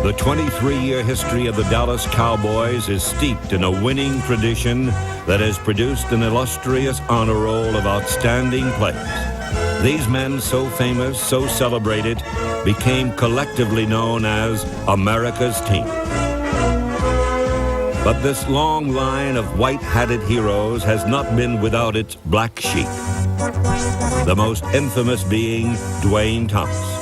The 23-year history of the Dallas Cowboys is steeped in a winning tradition that has produced an illustrious honor roll of outstanding players. These men, so famous, so celebrated, became collectively known as America's team. But this long line of white-hatted heroes has not been without its black sheep, the most infamous being Duane Thomas.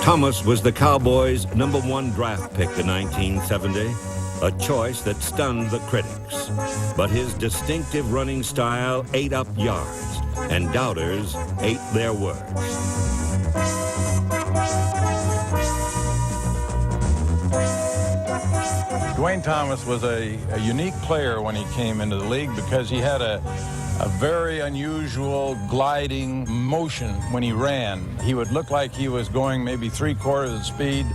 Thomas was the Cowboys' #1 draft pick in 1970, a choice that stunned the critics. But his distinctive running style ate up yards, and doubters ate their words. Duane Thomas was a unique player when he came into the league because he had a very unusual gliding motion when he ran. He would look like he was going maybe 3/4 the speed,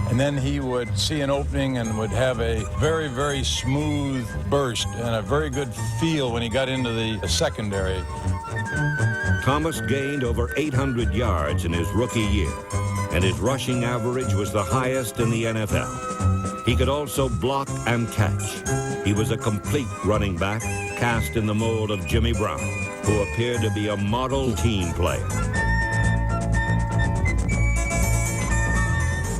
and then he would see an opening and would have a very, very smooth burst and a very good feel when he got into the secondary. Thomas gained over 800 yards in his rookie year, and his rushing average was the highest in the NFL. He could also block and catch. He was a complete running back, cast in the mold of Jimmy Brown, who appeared to be a model team player.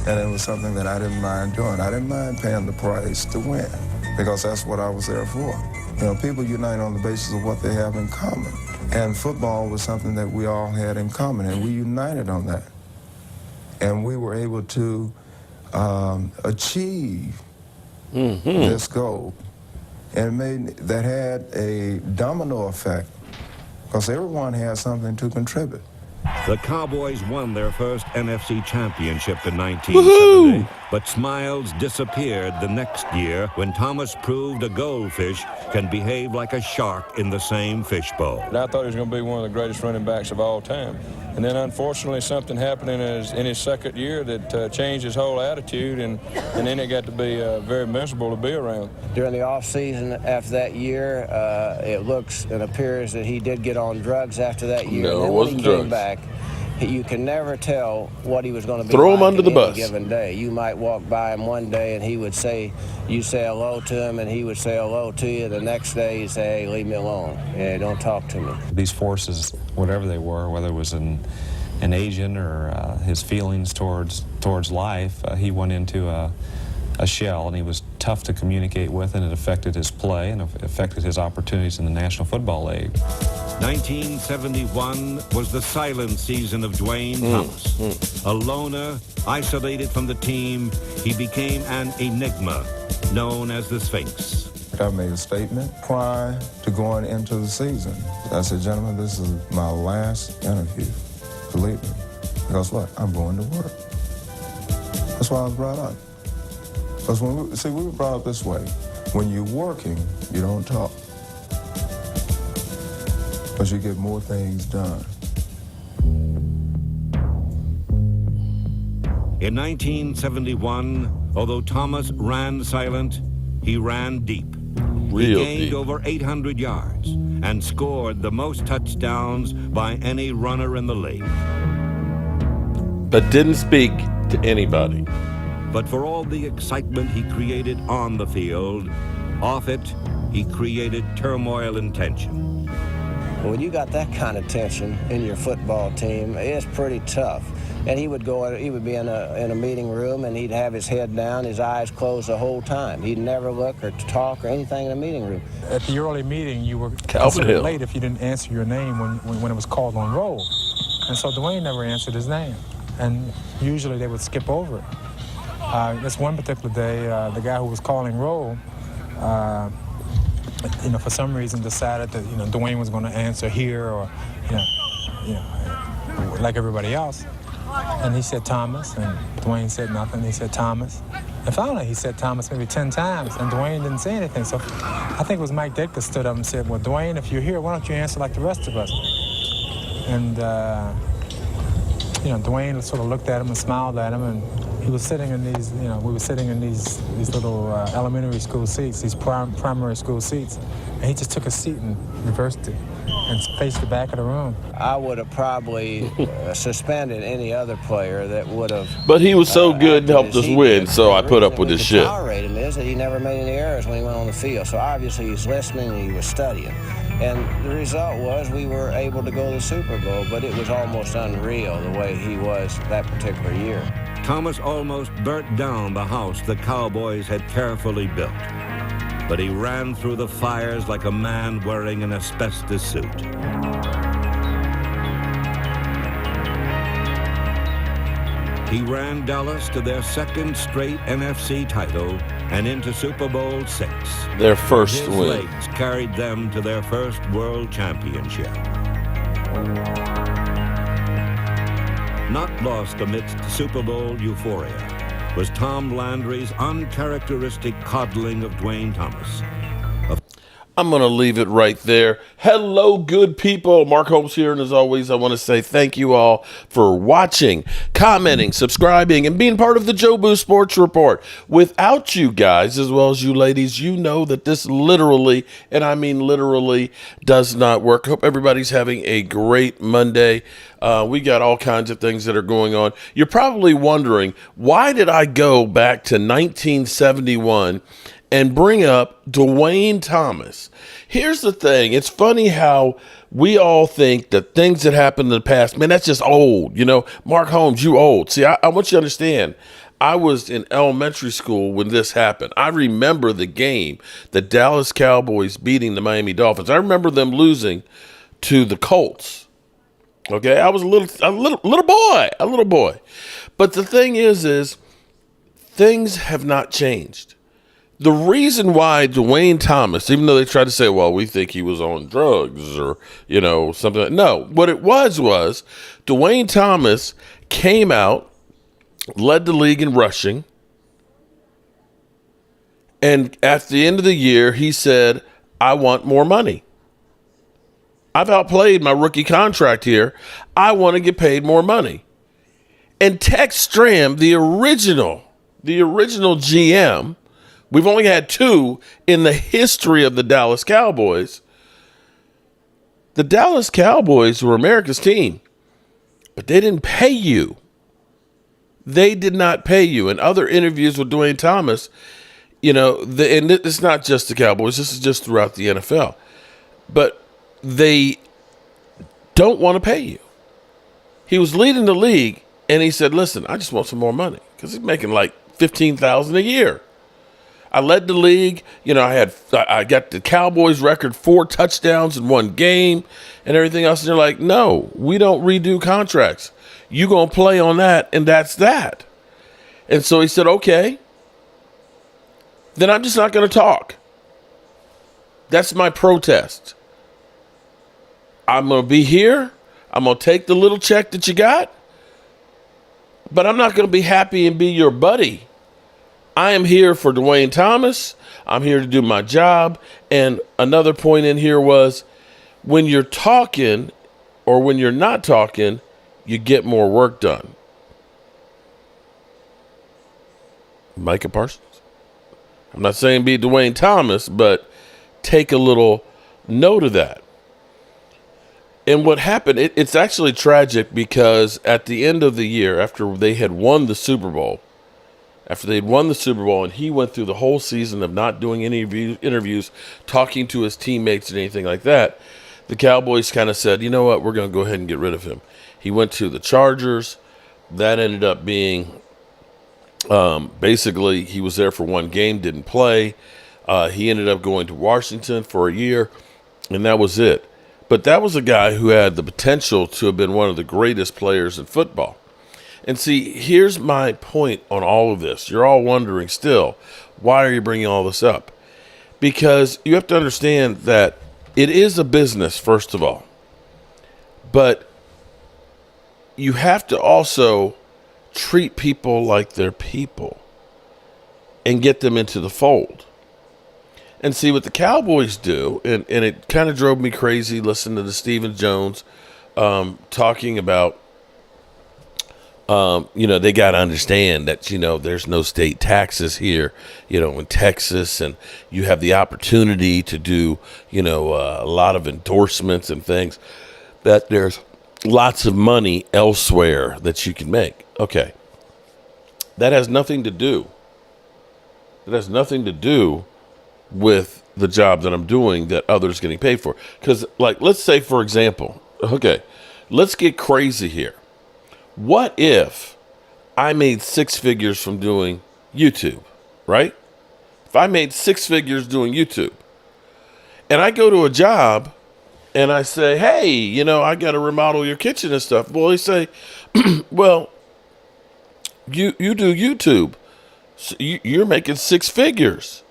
And it was something that I didn't mind doing. I didn't mind paying the price to win, because that's what I was there for. You know, people unite on the basis of what they have in common. And football was something that we all had in common, and we united on that. And we were able to achieve this goal, and that had a domino effect, because everyone had something to contribute. The Cowboys won their first NFC championship in 1970, but smiles disappeared the next year when Thomas proved a goldfish can behave like a shark in the same fishbowl. I thought he was going to be one of the greatest running backs of all time. And then, unfortunately, something happened in his second year that changed his whole attitude, and then it got to be very miserable to be around. During the off-season after that year, it looks and appears that he did get on drugs after that year. No, and then it wasn't when he came drugs. back, you can never tell what he was going to be. Throw him like under the any bus. given day. You might walk by him one day and he would say, you say hello to him, and he would say hello to you. The next day he'd say, hey, leave me alone. Yeah, don't talk to me. These forces, whatever they were, whether it was an agent or his feelings towards life, he went into a shell, and he was tough to communicate with, and it affected his play and affected his opportunities in the National Football League. 1971 was the silent season of Duane Thomas. A loner, isolated from the team, he became an enigma known as the Sphinx. I made a statement prior to going into the season. I said, gentlemen, this is my last interview. Believe me. Because what? I'm going to work. That's why I was brought up. Because we were brought up this way. When you're working, you don't talk. Because you get more things done. In 1971, although Thomas ran silent, he ran deep. He gained over 800 yards and scored the most touchdowns by any runner in the league. But didn't speak to anybody. But for all the excitement he created on the field, off it, he created turmoil and tension. When you got that kind of tension in your football team, it's pretty tough. And he would be in a meeting room, and he'd have his head down, his eyes closed the whole time. He'd never look or talk or anything in the meeting room. At the early meeting, you were considered late if you didn't answer your name when it was called on roll. And so Duane never answered his name. And usually they would skip over it. This one particular day, the guy who was calling roll, for some reason decided that, Duane was going to answer here or, like everybody else. And he said Thomas, and Duane said nothing. He said Thomas. And finally, he said Thomas maybe 10 times, and Duane didn't say anything. So I think it was Mike Ditka stood up and said, well, Duane, if you're here, why don't you answer like the rest of us? And, Duane sort of looked at him and smiled at him, and he was sitting in these, we were sitting in these little elementary school seats, these primary school seats, and he just took a seat and reversed it. and face the back of the room. I would have probably suspended any other player that would have. But he was so good and helped us win, did. so I put up with his shit. The tolerate him is that he never made any errors when he went on the field. So obviously he's listening and he was studying. And the result was we were able to go to the Super Bowl, but it was almost unreal the way he was that particular year. Thomas almost burnt down the house the Cowboys had carefully built. But he ran through the fires like a man wearing an asbestos suit. He ran Dallas to their second straight NFC title and into Super Bowl VI. Their first His win. legs carried them to their first world championship. Not lost amidst Super Bowl euphoria was Tom Landry's uncharacteristic coddling of Duane Thomas. I'm going to leave it right there. Hello, good people. Mark Holmes here, and as always, I want to say thank you all for watching, commenting, subscribing, and being part of the Joe Boo Sports Report. Without you guys, as well as you ladies, you know that this literally, and I mean literally, does not work. Hope everybody's having a great Monday. We got all kinds of things that are going on. You're probably wondering, why did I go back to 1971 and bring up Duane Thomas? Here's the thing. It's funny how we all think that things that happened in the past, man, that's just old. You know, Mark Holmes, you old. See, I want you to understand, I was in elementary school when this happened. I remember the game, the Dallas Cowboys beating the Miami Dolphins. I remember them losing to the Colts. Okay, I was a little boy. But the thing is things have not changed. The reason why Duane Thomas, even though they tried to say, well, we think he was on drugs or, you know, something. No, what it was Duane Thomas came out, led the league in rushing. And at the end of the year, he said, I want more money. I've outplayed my rookie contract here. I want to get paid more money. And Tex Stram, the original GM, we've only had two in the history of the Dallas Cowboys. The Dallas Cowboys were America's team, but they didn't pay you. They did not pay you. In other interviews with Duane Thomas, you know, and it's not just the Cowboys. This is just throughout the NFL. But they don't want to pay you. He was leading the league, and he said, listen, I just want some more money, because he's making like $15,000 a year. I led the league. You know, I got the Cowboys record, 4 touchdowns in one game and everything else. And they're like, no, we don't redo contracts. You going to play on that, and that's that. And so he said, okay, then I'm just not going to talk. That's my protest. I'm going to be here. I'm going to take the little check that you got, but I'm not going to be happy and be your buddy. I am here for Duane Thomas. I'm here to do my job. And another point in here was, when you're talking or when you're not talking, you get more work done. Micah Parsons. I'm not saying be Duane Thomas, but take a little note of that. And what happened, it's actually tragic, because at the end of the year, after they had won the Super Bowl, and he went through the whole season of not doing any interviews, talking to his teammates and anything like that, the Cowboys kind of said, you know what, we're going to go ahead and get rid of him. He went to the Chargers. That ended up being, basically, he was there for one game, didn't play. He ended up going to Washington for a year, and that was it. But that was a guy who had the potential to have been one of the greatest players in football. And see, here's my point on all of this. You're all wondering still, why are you bringing all this up? Because you have to understand that it is a business, first of all. But you have to also treat people like they're people and get them into the fold. And see what the Cowboys do, and it kind of drove me crazy listening to Stephen Jones talking about They got to understand that, there's no state taxes here, in Texas, and you have the opportunity to do, a lot of endorsements and things, that there's lots of money elsewhere that you can make. Okay. That has nothing to do. It has nothing to do with the job that I'm doing that others getting paid for. Because, let's say, for example, okay, let's get crazy here. What if I made 6 figures from doing YouTube, right? If I made 6 figures doing YouTube, and I go to a job and I say, hey, I got to remodel your kitchen and stuff. Well, they say, well, you do YouTube. So you're making 6 figures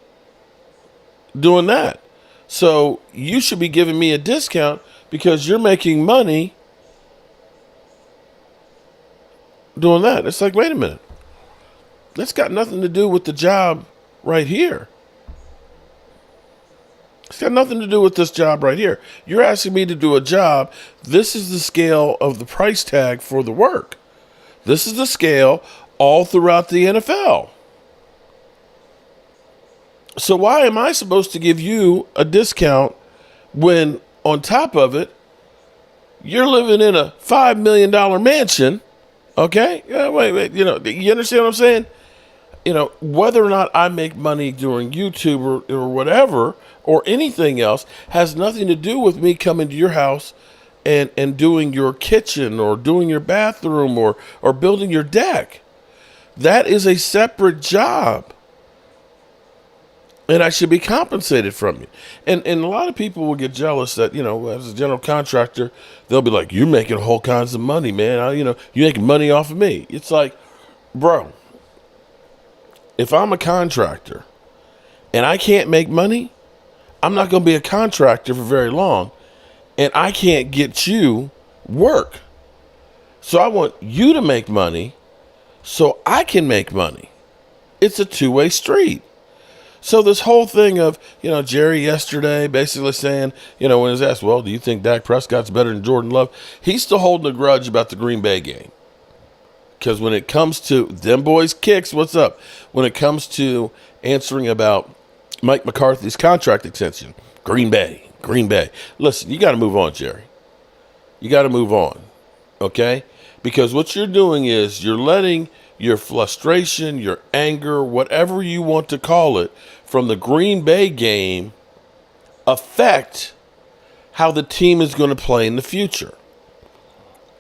doing that. So you should be giving me a discount because you're making money doing that. It's like, wait a minute. That's got nothing to do with the job right here. It's got nothing to do with this job right here. You're asking me to do a job. This is the scale of the price tag for the work. This is the scale all throughout the NFL. So why am I supposed to give you a discount when, on top of it, you're living in a $5 million mansion? Okay? Wait. You understand what I'm saying? Whether or not I make money doing YouTube or whatever, or anything else, has nothing to do with me coming to your house and doing your kitchen or doing your bathroom or building your deck. That is a separate job. And I should be compensated from you. And a lot of people will get jealous that, as a general contractor, they'll be like, you're making whole kinds of money, man. You're making money off of me. It's like, bro, if I'm a contractor and I can't make money, I'm not going to be a contractor for very long. And I can't get you work. So I want you to make money so I can make money. It's a two-way street. So this whole thing of, Jerry yesterday basically saying, when he was asked, well, do you think Dak Prescott's better than Jordan Love? He's still holding a grudge about the Green Bay game. Because when it comes to them boys kicks, what's up? When it comes to answering about Mike McCarthy's contract extension, Green Bay. Listen, you got to move on, Jerry. You got to move on, okay? Because what you're doing is you're letting your frustration, your anger, whatever you want to call it, from the Green Bay game affect how the team is going to play in the future.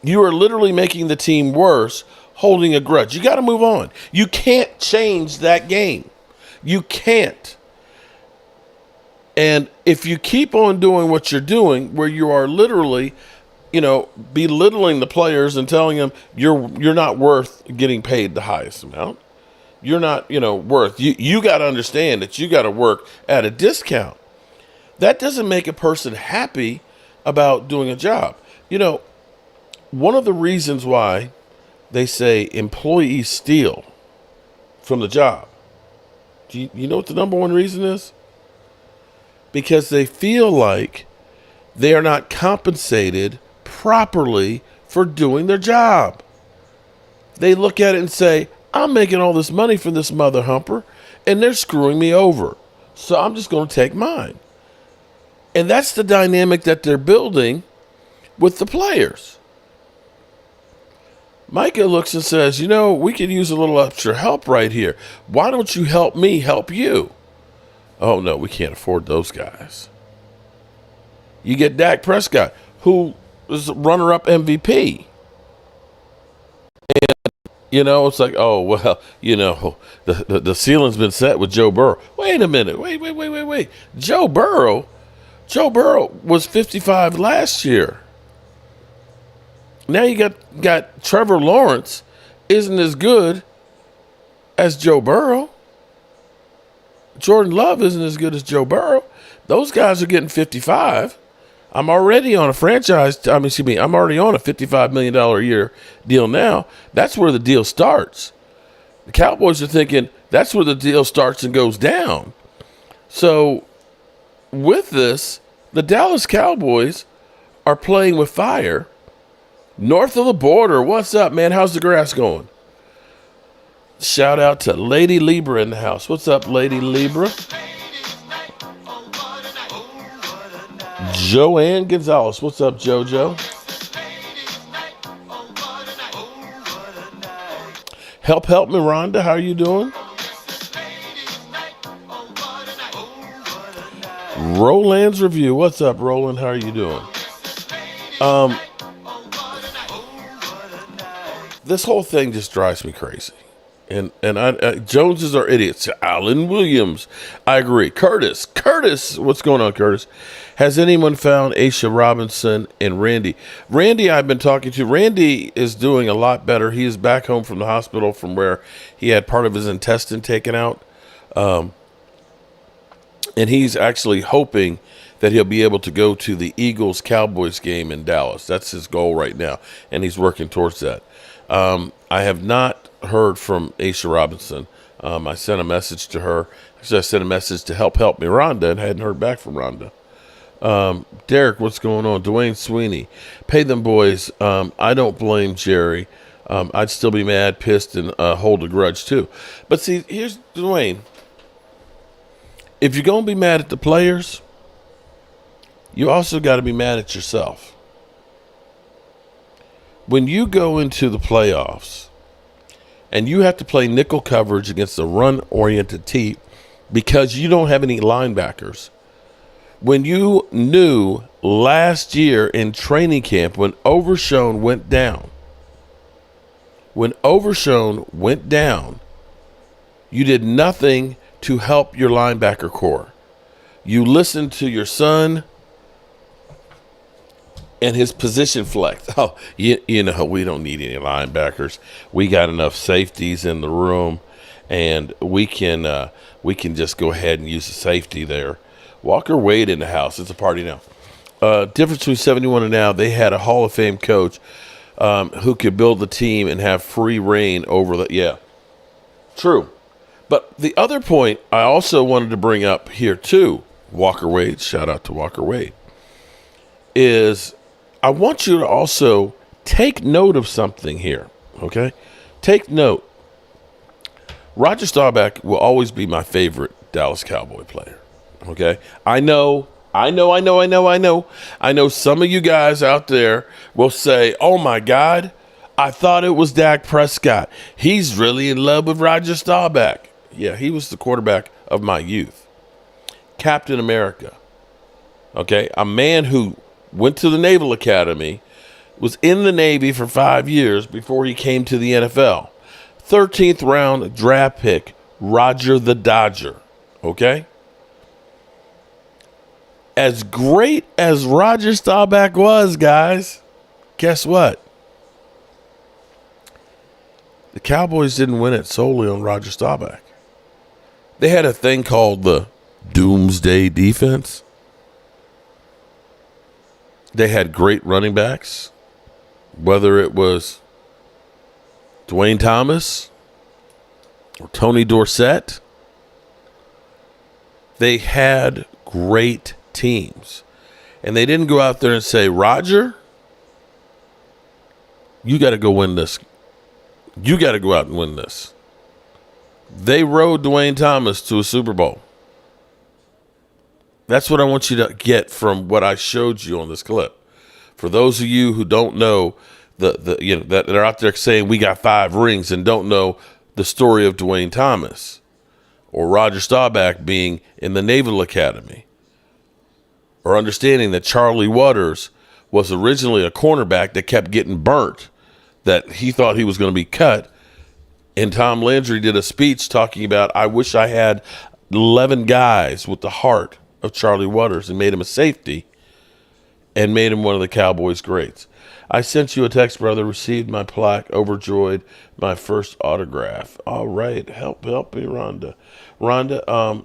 You are literally making the team worse, holding a grudge. You got to move on. You can't change that game. You can't. And if you keep on doing what you're doing, where you are literally, belittling the players and telling them you're not worth getting paid the highest amount. You're not, worth. You got to understand that you got to work at a discount. That doesn't make a person happy about doing a job. One of the reasons why they say employees steal from the job, do you know what the number one reason is? Because they feel like they are not compensated properly for doing their job. They look at it and say, I'm making all this money for this mother humper, and they're screwing me over. So I'm just going to take mine. And that's the dynamic that they're building with the players. Micah looks and says, we could use a little extra help right here. Why don't you help me help you? Oh, no, we can't afford those guys. You get Dak Prescott, who is runner-up MVP. And, it's like, oh, well, the ceiling's been set with Joe Burrow. Wait a minute. Wait. Joe Burrow was 55 last year. Now you got Trevor Lawrence isn't as good as Joe Burrow. Jordan Love isn't as good as Joe Burrow. Those guys are getting 55. I'm already on a I'm already on a $55 million a year deal now. That's where the deal starts. The Cowboys are thinking that's where the deal starts and goes down. So with this, the Dallas Cowboys are playing with fire North of the border, what's up, man? How's the grass going? Shout out to Lady Libra in the house. What's up, Lady Libra? Joanne Gonzalez. What's up, JoJo? Help me, Rhonda. How are you doing? Roland's Review. What's up, Roland? How are you doing? This whole thing just drives me crazy. And Joneses are idiots. Alan Williams. I agree. Curtis, what's going on, Curtis? Has anyone found Aisha Robinson and Randy? Randy, I've been talking to. Randy is doing a lot better. He is back home from the hospital from where he had part of his intestine taken out. And he's actually hoping that he'll be able to go to the Eagles-Cowboys game in Dallas. That's his goal right now, and he's working towards that. I have not heard from Aisha Robinson. I sent a message to her. Actually, I sent a message to help me, Rhonda, and hadn't heard back from Rhonda. Derek, what's going on? Dwayne Sweeney. Pay them boys. I don't blame Jerry. I'd still be mad, pissed, and hold a grudge, too. But see, here's Dwayne. If you're going to be mad at the players, you also got to be mad at yourself. When you go into the playoffs and you have to play nickel coverage against a run-oriented team because you don't have any linebackers, when you knew last year in training camp when Overshone went down, you did nothing to help your linebacker core. You listened to your son and his position flex. Oh, you know, we don't need any linebackers. We got enough safeties in the room, and we can just go ahead and use the safety there. Walker Wade in the house. It's a party now. Difference between 71 and now, they had a Hall of Fame coach who could build the team and have free reign over the. Yeah, true. But the other point I also wanted to bring up here too, Walker Wade. Shout out to Walker Wade. Is I want you to also take note of something here, okay? Take note. Roger Staubach will always be my favorite Dallas Cowboy player, okay? I know some of you guys out there will say, oh, my God, I thought it was Dak Prescott. He's really in love with Roger Staubach. Yeah, he was the quarterback of my youth. Captain America, okay? A man who went to the Naval Academy, was in the Navy for 5 years before he came to the NFL. 13th round draft pick, Roger the Dodger. Okay? As great as Roger Staubach was, guys, guess what? The Cowboys didn't win it solely on Roger Staubach. They had a thing called the Doomsday Defense. They had great running backs, whether it was Duane Thomas or Tony Dorsett. They had great teams. And they didn't go out there and say, Roger, you got to go win this. You got to go out and win this. They rode Duane Thomas to a Super Bowl. That's what I want you to get from what I showed you on this clip. For those of you who don't know that are out there saying we got 5 rings and don't know the story of Duane Thomas or Roger Staubach being in the Naval Academy, or understanding that Charlie Waters was originally a cornerback that kept getting burnt, that he thought he was going to be cut, and Tom Landry did a speech talking about, I wish I had 11 guys with the heart of Charlie Waters and made him a safety and made him one of the Cowboys' greats. I sent you a text, brother, received my plaque, overjoyed, my first autograph. All right, help me, Rhonda. Rhonda,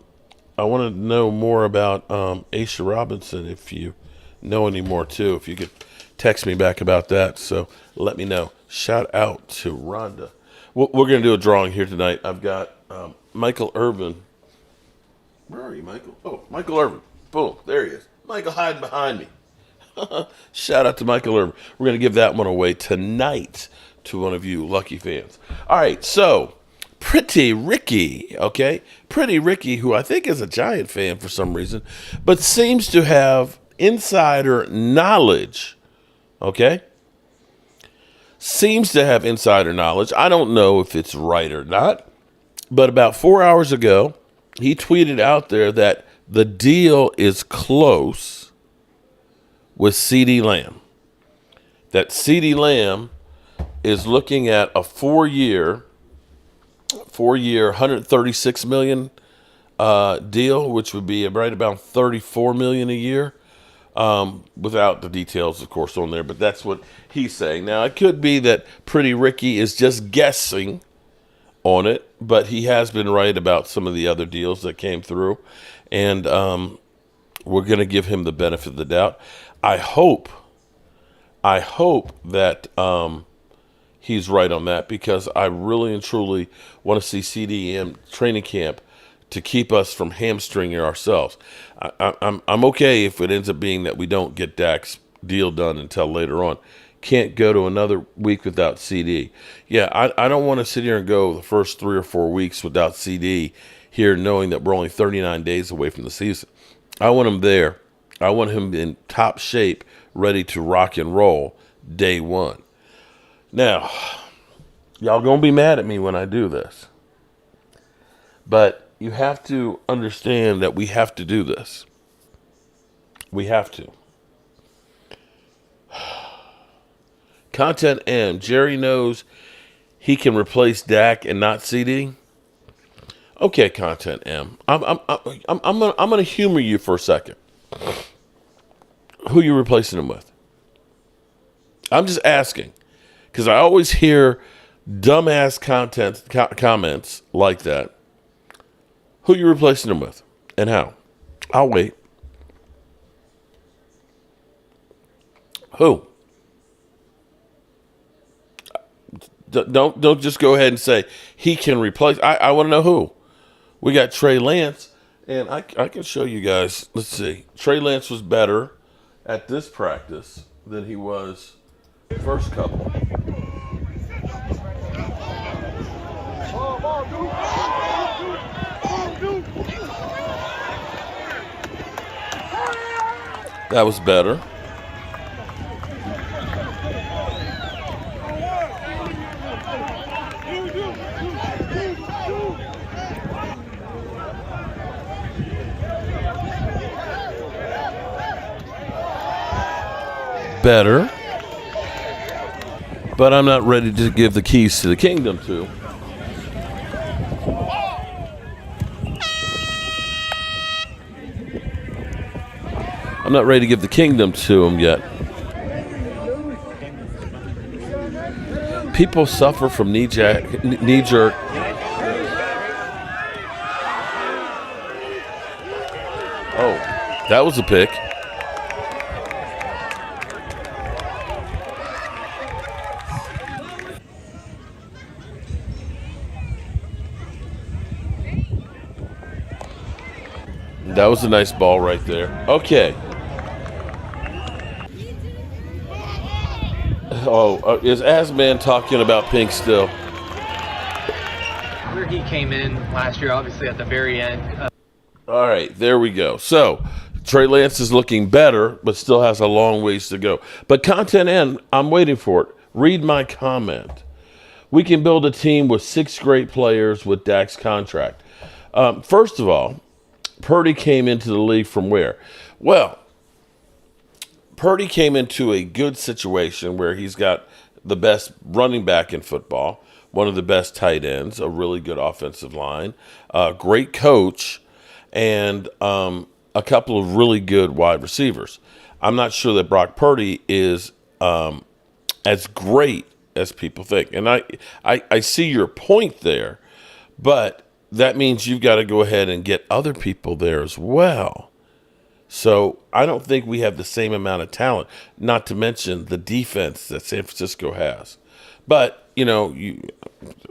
I want to know more about Aisha Robinson, if you know any more, too. If you could text me back about that, so let me know. Shout out to Rhonda. We're going to do a drawing here tonight. I've got Michael Irvin. Where are you, Michael? Oh, Michael Irvin. Boom, there he is. Michael hiding behind me. Shout out to Michael Irvin. We're going to give that one away tonight to one of you lucky fans. All right, so Pretty Ricky, okay? Pretty Ricky, who I think is a Giant fan for some reason, but seems to have insider knowledge, okay? Seems to have insider knowledge. I don't know if it's right or not, but about 4 hours ago, he tweeted out there that the deal is close with CeeDee Lamb. That CeeDee Lamb is looking at a four-year, $136 million deal, which would be right about $34 million a year. Without the details, of course, on there, but that's what he's saying. Now, it could be that Pretty Ricky is just guessing on it, but he has been right about some of the other deals that came through, and we're going to give him the benefit of the doubt. I hope that he's right on that, because I really and truly want to see CeeDee training camp to keep us from hamstringing ourselves. I'm okay if it ends up being that we don't get Dak's deal done until later on. Can't go to another week without CD. Yeah, I don't want to sit here and go the first 3 or 4 weeks without CD here, knowing that we're only 39 days away from the season. I want him there. I want him in top shape, ready to rock and roll day one. Now, y'all gonna be mad at me when I do this, but you have to understand that we have to do this. We have to. Content M. Jerry knows he can replace Dak and not CD. Okay, Content M. I'm gonna humor you for a second. Who you replacing him with? I'm just asking, because I always hear dumbass comments like that. Who you replacing him with, and how? I'll wait. Who? Don't just go ahead and say he can replace. I want to know who. We got Trey Lance, and I can show you guys. Let's see. Trey Lance was better at this practice than he was first couple. That was better. Better. But I'm not ready to give the keys to the kingdom to. I'm not ready to give the kingdom to him yet. People suffer from knee-jerk. Oh, that was a pick. That was a nice ball right there. Okay. Oh, is Asman talking about Pink still? Where he came in last year, obviously at the very end. All right, there we go. So Trey Lance is looking better, but still has a long ways to go. But Content N, I'm waiting for it. Read my comment. We can build a team with 6 great players with Dak's contract. First of all, Purdy came into the league from where? Well, Purdy came into a good situation where he's got the best running back in football, one of the best tight ends, a really good offensive line, a great coach, and a couple of really good wide receivers. I'm not sure that Brock Purdy is as great as people think. And I see your point there, but that means you've got to go ahead and get other people there as well. So I don't think we have the same amount of talent, not to mention the defense that San Francisco has. But,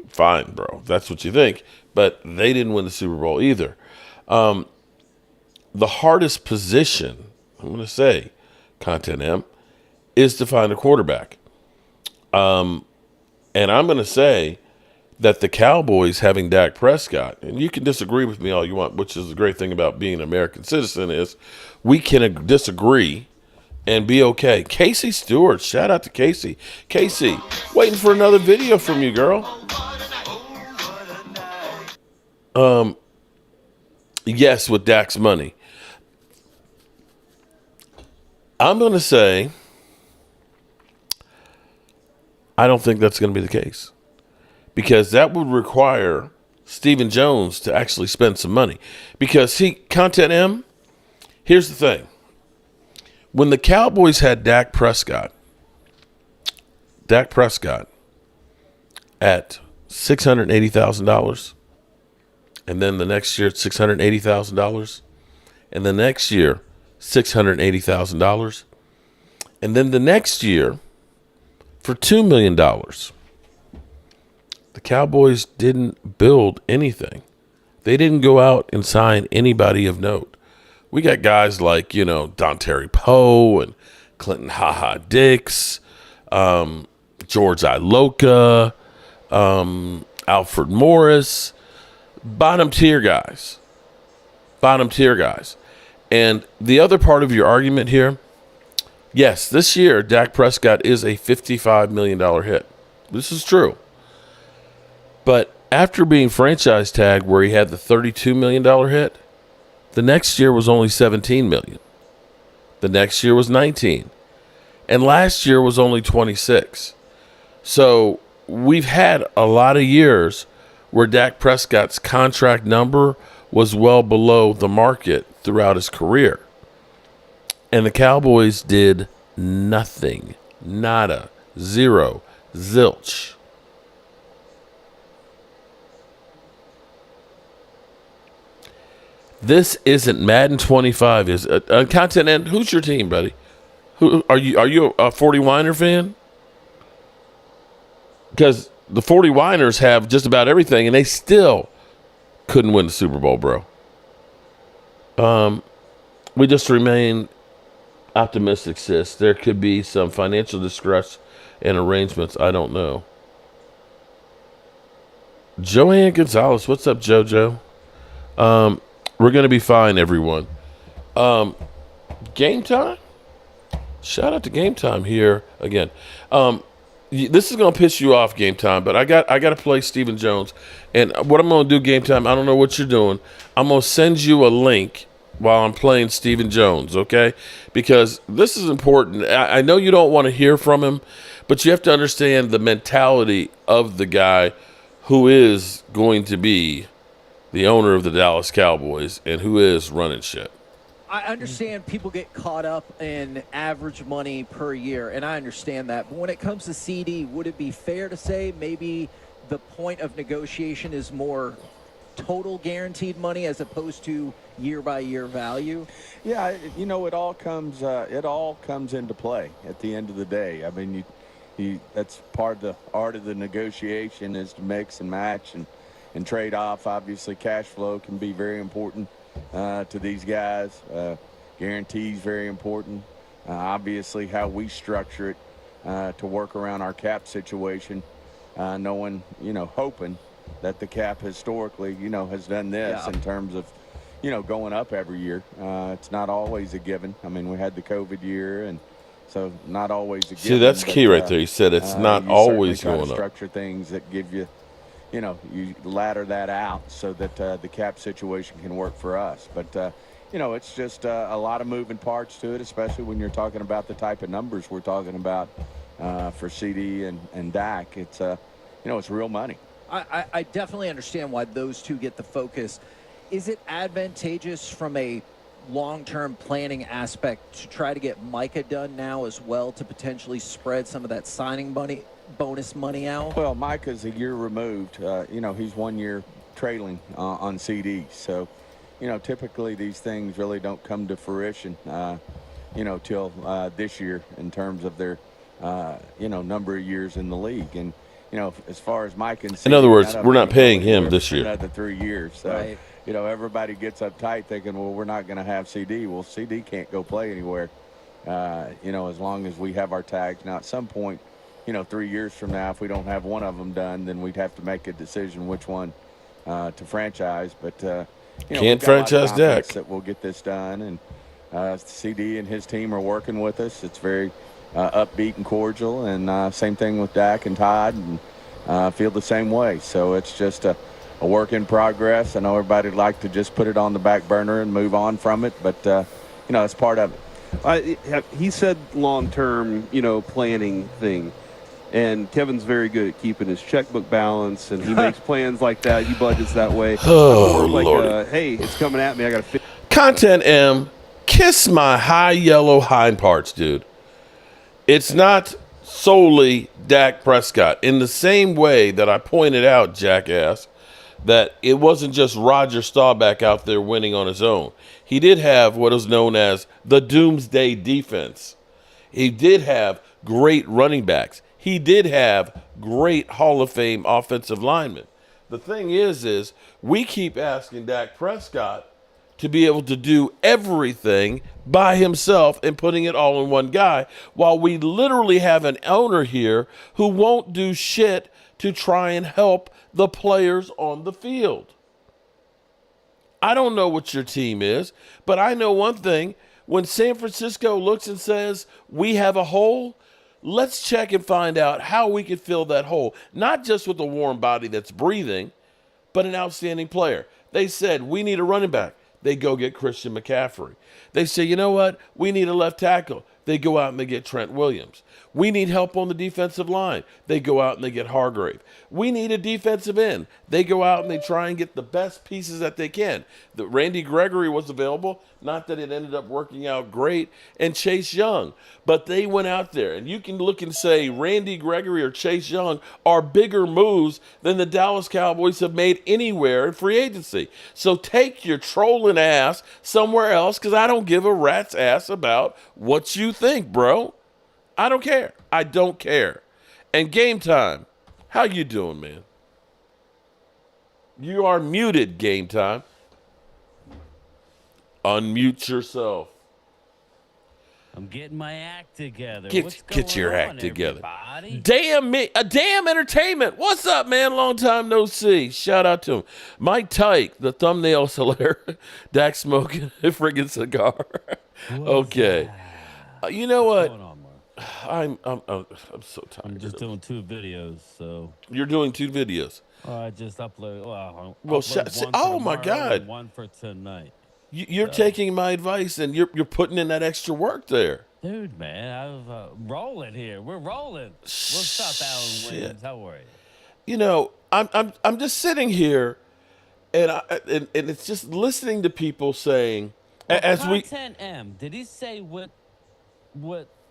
fine, bro. That's what you think. But they didn't win the Super Bowl either. The hardest position, I'm going to say, Content M, is to find a quarterback. And I'm going to say that the Cowboys having Dak Prescott, and you can disagree with me all you want, which is the great thing about being an American citizen, is we can disagree and be okay. Casey Stewart, shout out to Casey. Casey, waiting for another video from you, girl. Yes, with Dak's money. I'm going to say I don't think that's going to be the case, because that would require Stephen Jones to actually spend some money. Because Content M, here's the thing. When the Cowboys had Dak Prescott at $680,000, and then the next year, $680,000. And the next year, $680,000. And then the next year, for $2 million. The Cowboys didn't build anything. They didn't go out and sign anybody of note. We got guys like, Dontari Poe and Clinton Ha-Ha Dix, George Iloka, Alfred Morris. Bottom tier guys. And the other part of your argument here, yes, this year Dak Prescott is a $55 million hit. This is true. But after being franchise tagged where he had the $32 million hit, the next year was only $17 million. The next year was $19. And last year was only $26. So we've had a lot of years where Dak Prescott's contract number was well below the market throughout his career. And the Cowboys did nothing. Nada. Zero. Zilch. This isn't Madden 25. Is Content and who's your team, buddy? Who are you? Are you a 40 Winer fan? Because the 40 Winers have just about everything, and they still couldn't win the Super Bowl, bro. We just remain optimistic, sis. There could be some financial distress and arrangements. I don't know. Joanne Gonzalez, what's up, JoJo? We're going to be fine, everyone. Game time? Shout out to Game Time here again. This is going to piss you off, Game Time, but I got to play Stephen Jones. And what I'm going to do, Game Time, I don't know what you're doing. I'm going to send you a link while I'm playing Stephen Jones, okay? Because this is important. I know you don't want to hear from him, but you have to understand the mentality of the guy who is going to be the owner of the Dallas Cowboys and who is running shit. I understand people get caught up in average money per year, and I understand that. But when it comes to CeeDee, would it be fair to say maybe the point of negotiation is more total guaranteed money as opposed to year-by-year value? Yeah, it all comes into play at the end of the day. I mean, that's part of the art of the negotiation is to mix and match and trade off. Obviously, cash flow can be very important to these guys. Guarantees very important. Obviously, how we structure it to work around our cap situation, knowing, hoping that the cap historically, has done this in terms of, going up every year. It's not always a given. I mean, we had the COVID year, and so not always a given. See, that's key right there. You said it's not always going up. Structure things that give you, you ladder that out so that the cap situation can work for us. But, it's just a lot of moving parts to it, especially when you're talking about the type of numbers we're talking about for CeeDee and Dak. It's, it's real money. I definitely understand why those two get the focus. Is it advantageous from a long-term planning aspect to try to get Micah done now as well to potentially spread some of that signing money, bonus money out? Well, Micah's a year removed. He's 1 year trailing on CeeDee. So, typically these things really don't come to fruition, till this year in terms of their, number of years in the league. And, as far as Micah and CeeDee, in other words, we're not paying him this year. Another 3 years. So, right. Everybody gets uptight thinking, well, we're not going to have CeeDee. Well, CeeDee can't go play anywhere as long as we have our tags. Now, at some point, 3 years from now, if we don't have one of them done, then we'd have to make a decision which one to franchise. But, can't franchise Dak. That we'll get this done. And CD and his team are working with us. It's very upbeat and cordial. And same thing with Dak and Todd, and feel the same way. So it's just a work in progress. I know everybody'd like to just put it on the back burner and move on from it, but, it's part of it. He said long-term, planning thing, and Kevin's very good at keeping his checkbook balance, and he makes plans like that. He budgets that way. Oh, like, hey, it's coming at me. I got to fit. Content M, kiss my high yellow hind parts, dude. It's not solely Dak Prescott. In the same way that I pointed out, jackass, that it wasn't just Roger Staubach out there winning on his own. He did have what is known as the doomsday defense. He did have great running backs. He did have great Hall of Fame offensive linemen. The thing is we keep asking Dak Prescott to be able to do everything by himself and putting it all in one guy, while we literally have an owner here who won't do shit to try and help the players on the field. I don't know what your team is, but I know one thing. When San Francisco looks and says, we have a hole, let's check and find out how we can fill that hole. Not just with a warm body that's breathing, but an outstanding player. They said, we need a running back. They go get Christian McCaffrey. They say, you know what? We need a left tackle. They go out and they get Trent Williams. We need help on the defensive line. They go out and they get Hargrave. We need a defensive end. They go out and they try and get the best pieces that they can. The Randy Gregory was available. Not that it ended up working out great. And Chase Young. But they went out there. And you can look and say Randy Gregory or Chase Young are bigger moves than the Dallas Cowboys have made anywhere in free agency. So take your trolling ass somewhere else, because I don't give a rat's ass about what you think, bro. I don't care. I don't care. And Game Time, how you doing, man? You are muted, Game Time. Unmute yourself. I'm getting my act together. Get your act together. Everybody? Damn Entertainment. What's up, man? Long time no see. Shout out to him. Mike Tyke, the thumbnail's hilarious. Dak smoking a friggin' cigar. Okay. You know what? What's going on, Mark? I'm so tired. I'm just doing 2 videos, so. You're doing 2 videos. I just upload. Well, upload one oh for my God! And one for tonight. You're taking my advice, and you're putting in that extra work there. Dude, man, I'm rolling here. We're rolling. What's up, Alan Williams? How are you? You know, I'm just sitting here, and it's just listening to people saying, Content M. Did he say what?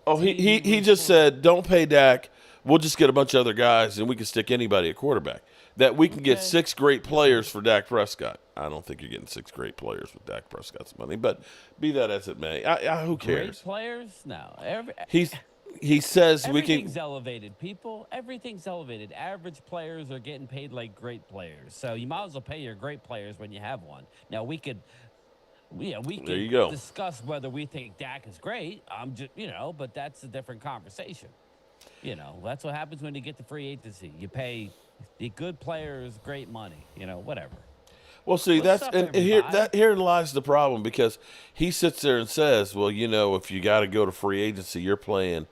Oh, he just said, don't pay Dak. We'll just get a bunch of other guys, and we can stick anybody at quarterback. That we can get 6 great players for Dak Prescott. I don't think you're getting 6 great players with Dak Prescott's money, but be that as it may, who cares? Great players? No. He says we can. Everything's elevated, people. Everything's elevated. Average players are getting paid like great players. So you might as well pay your great players when you have one. Now, we could discuss whether we think Dak is great. But that's a different conversation. That's what happens when you get to free agency. You pay the good players great money, whatever. Well, see, here lies the problem, because he sits there and says, well, if you got to go to free agency, you're playing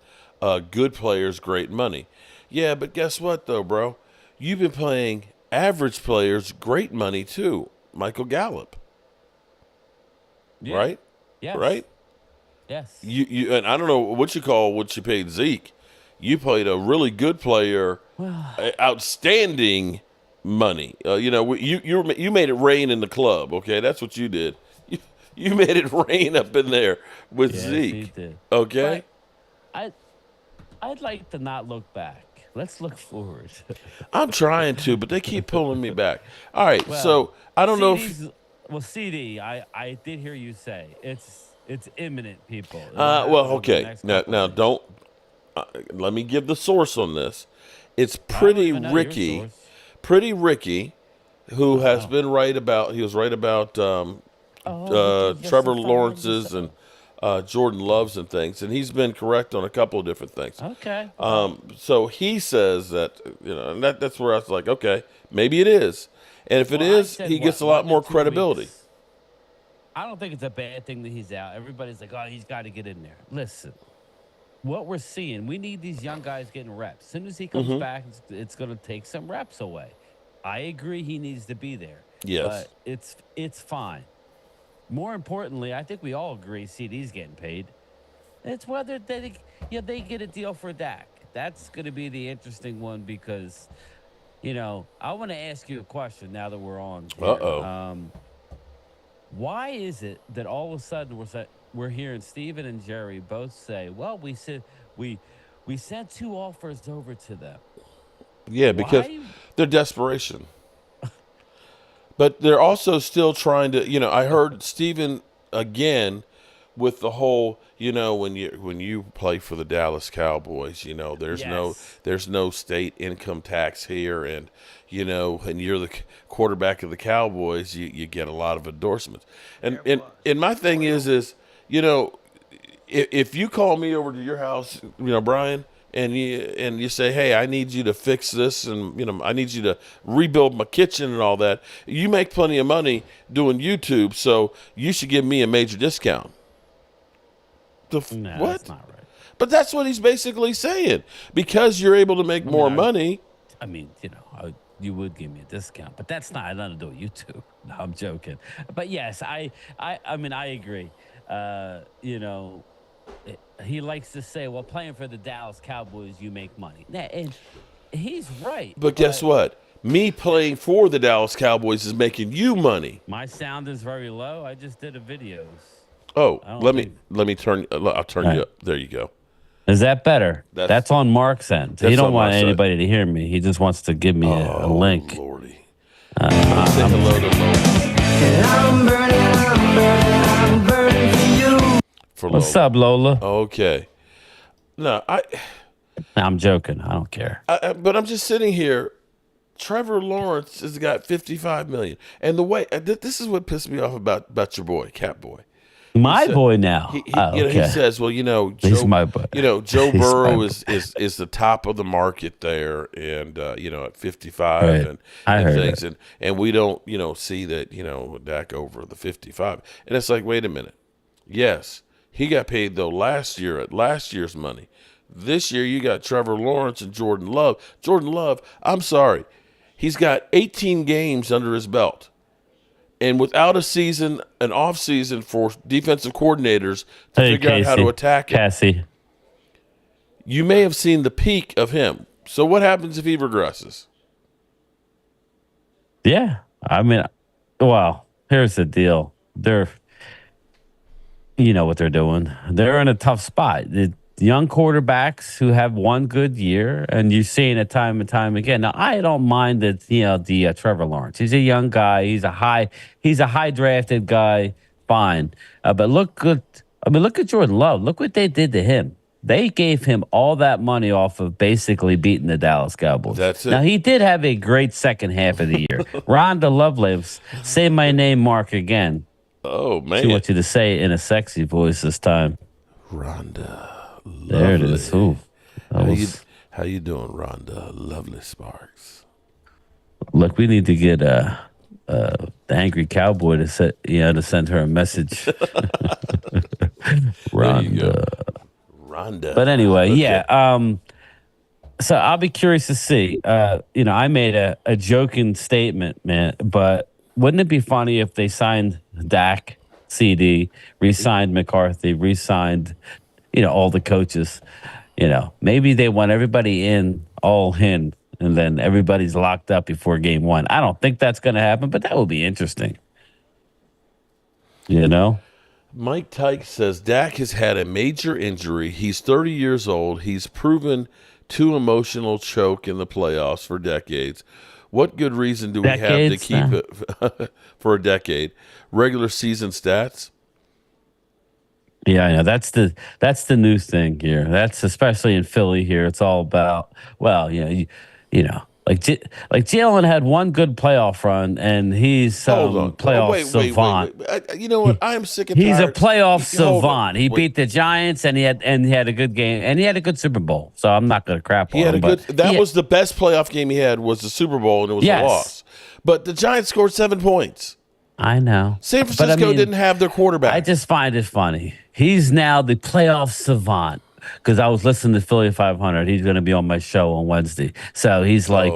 good players great money. Yeah, but guess what, though, bro? You've been playing average players great money, too. Michael Gallup. Yeah. Right? Yes. Right? Yes. You and I don't know what you paid Zeke. You played a really good player, outstanding money. You made it rain in the club. Okay, that's what you did. You made it rain up in there with Zeke. He did. Okay. But I'd like to not look back. Let's look forward. I'm trying to, but they keep pulling me back. All right, so I don't know if. Well, CD, I did hear you say it's imminent, people. Okay. Now don't. Let me give the source on this. It's Pretty Ricky, who has been right about. He was right about Trevor Lawrence's and Jordan Loves and things, and he's been correct on a couple of different things. Okay. So he says that, and that's where I was like, okay, maybe it is. And if it is, he gets a lot more credibility. I don't think it's a bad thing that he's out. Everybody's like, oh, he's got to get in there. Listen, what we're seeing, we need these young guys getting reps. As soon as he comes back, it's going to take some reps away. I agree he needs to be there. Yes. But it's fine. More importantly, I think we all agree CeeDee's getting paid. It's whether they get a deal for Dak. That's going to be the interesting one because, I want to ask you a question now that we're on here. Why is it that all of a sudden we're hearing Steven and Jerry both say, well, we sent 2 offers over to them. Yeah, because they're desperation. But they're also still trying to, I heard Steven again with the whole, when you play for the Dallas Cowboys, there's no state income tax here, and and you're the quarterback of the Cowboys, you get a lot of endorsements. And my thing is if you call me over to your house, Brian, and you say, hey, I need you to fix this, and I need you to rebuild my kitchen and all that. You make plenty of money doing YouTube, so you should give me a major discount. No, that's not right. But that's what he's basically saying. Because you're able to make more money. I mean, you would give me a discount, but that's not nothing to do with YouTube. No, I'm joking. But yes, I agree. He likes to say, well, playing for the Dallas Cowboys, you make money. And he's right. But guess what? Me playing for the Dallas Cowboys is making you money. My sound is very low. I just did a video. Oh, let me turn. I'll turn you up. There you go. Is that better? That's on Mark's end. He don't want anybody to hear me. He just wants to give me a link. Lordy. Say hello to I'm burning for you. What's up, Lola? Okay. No, I'm joking. I don't care. But I'm just sitting here. Trevor Lawrence has got $55 million, and the way this is what pissed me off about your boy, Cat Boy. My boy now. He says, well, he's my boy. Joe Burrow is the top of the market there, and at 55 right. and things, and we don't see that Dak over the 55, and it's like, wait a minute, yes, he got paid though last year at last year's money. This year you got Trevor Lawrence and Jordan Love. Jordan Love, I'm sorry, he's got 18 games under his belt. And without an off season for defensive coordinators to figure out how to attack it, Cassie, you may have seen the peak of him. So what happens if he regresses? Yeah, well, here's the deal. What they're doing. They're in a tough spot. The young quarterbacks who have one good year, and you're seeing it time and time again. Now, I don't mind that the Trevor Lawrence. He's a young guy. He's a high drafted guy. Fine, but look at Jordan Love. Look what they did to him. They gave him all that money off of basically beating the Dallas Cowboys. That's it. Now, he did have a great second half of the year. Rhonda Lovelace, say my name, Mark, again. Oh, man. She wants you to say it in a sexy voice this time. Rhonda. There it is. Ooh, how you doing, Rhonda? Lovely Sparks. Look, we need to get the angry cowboy to send her a message. Rhonda. But anyway, okay. Yeah. So I'll be curious to see. I made a joking statement, man, but wouldn't it be funny if they signed Dak, CeeDee, re-signed McCarthy, re-signed all the coaches, maybe they want everybody all in, and then everybody's locked up before game 1. I don't think that's going to happen, but that would be interesting. Mike Tyke says Dak has had a major injury. He's 30 years old. He's proven too emotional choke in the playoffs for decades. What good reason do we have to keep it for a decade? Regular season stats? Yeah, I know. That's the new thing here. That's especially in Philly here. It's all about, well, Like Jalen had one good playoff run, and he's playoff savant. Wait. You know what? I am sick and He's tired. a playoff Hold on. savant. He beat the Giants, and he had a good game, and he had a good Super Bowl. So I'm not going to crap on him. That was the best playoff game he had was the Super Bowl, and it was a loss. But the Giants scored 7 points. I know. San Francisco didn't have their quarterback. I just find it funny. He's now the playoff savant. Because I was listening to Philly 500. He's going to be on my show on Wednesday. So he's like,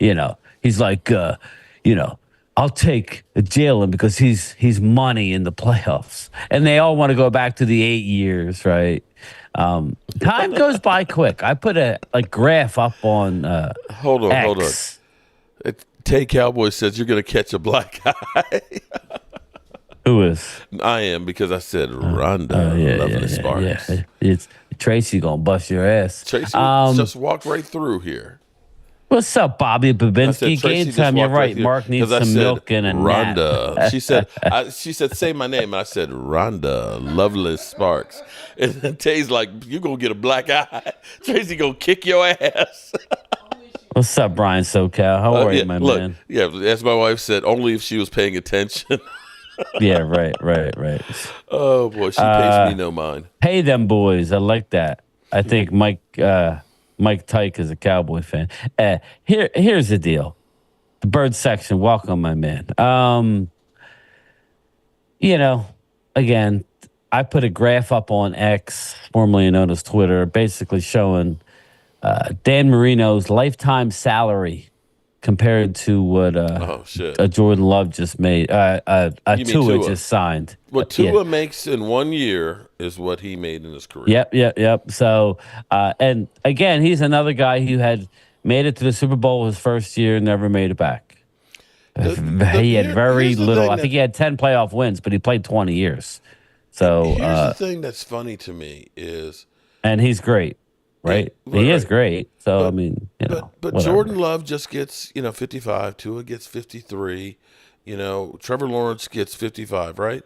he's like, I'll take Jalen because he's money in the playoffs. And they all want to go back to the 8 years, right? Time goes by quick. I put a graph up on Hold on. X. Tay Cowboy says you're going to catch a black guy. Who is? I am, because I said Rhonda. Lovely Sparks. Yeah. It's Tracy gonna bust your ass. Tracy just walked right through here. What's up, Bobby Babinski? Game time. You're right. Mark needs some milk and a Rhonda. nap. She said, say my name. And I said, Rhonda, Lovely Sparks. And then Tay's like, you gonna get a black eye. Tracy gonna kick your ass. What's up, Brian SoCal? How are you, my man? Yeah, as my wife said, only if she was paying attention. Yeah, right. Oh boy, she pays me no mind. Pay them boys. I like that. I think Mike Tyke is a Cowboy fan. Here's the deal. The bird section. Welcome, my man. Again, I put a graph up on X, formerly known as Twitter, basically showing Dan Marino's lifetime salary compared to what Jordan Love just made. Tua just signed. What Tua makes in 1 year is what he made in his career. Yep. So, and again, he's another guy who had made it to the Super Bowl his first year, never made it back. He had very little. I think he had 10 playoff wins, but he played 20 years. So here's the thing that's funny to me is, and he's great. Right? He is great. So, But whatever. Jordan Love just gets, 55. Tua gets 53. Trevor Lawrence gets 55, right?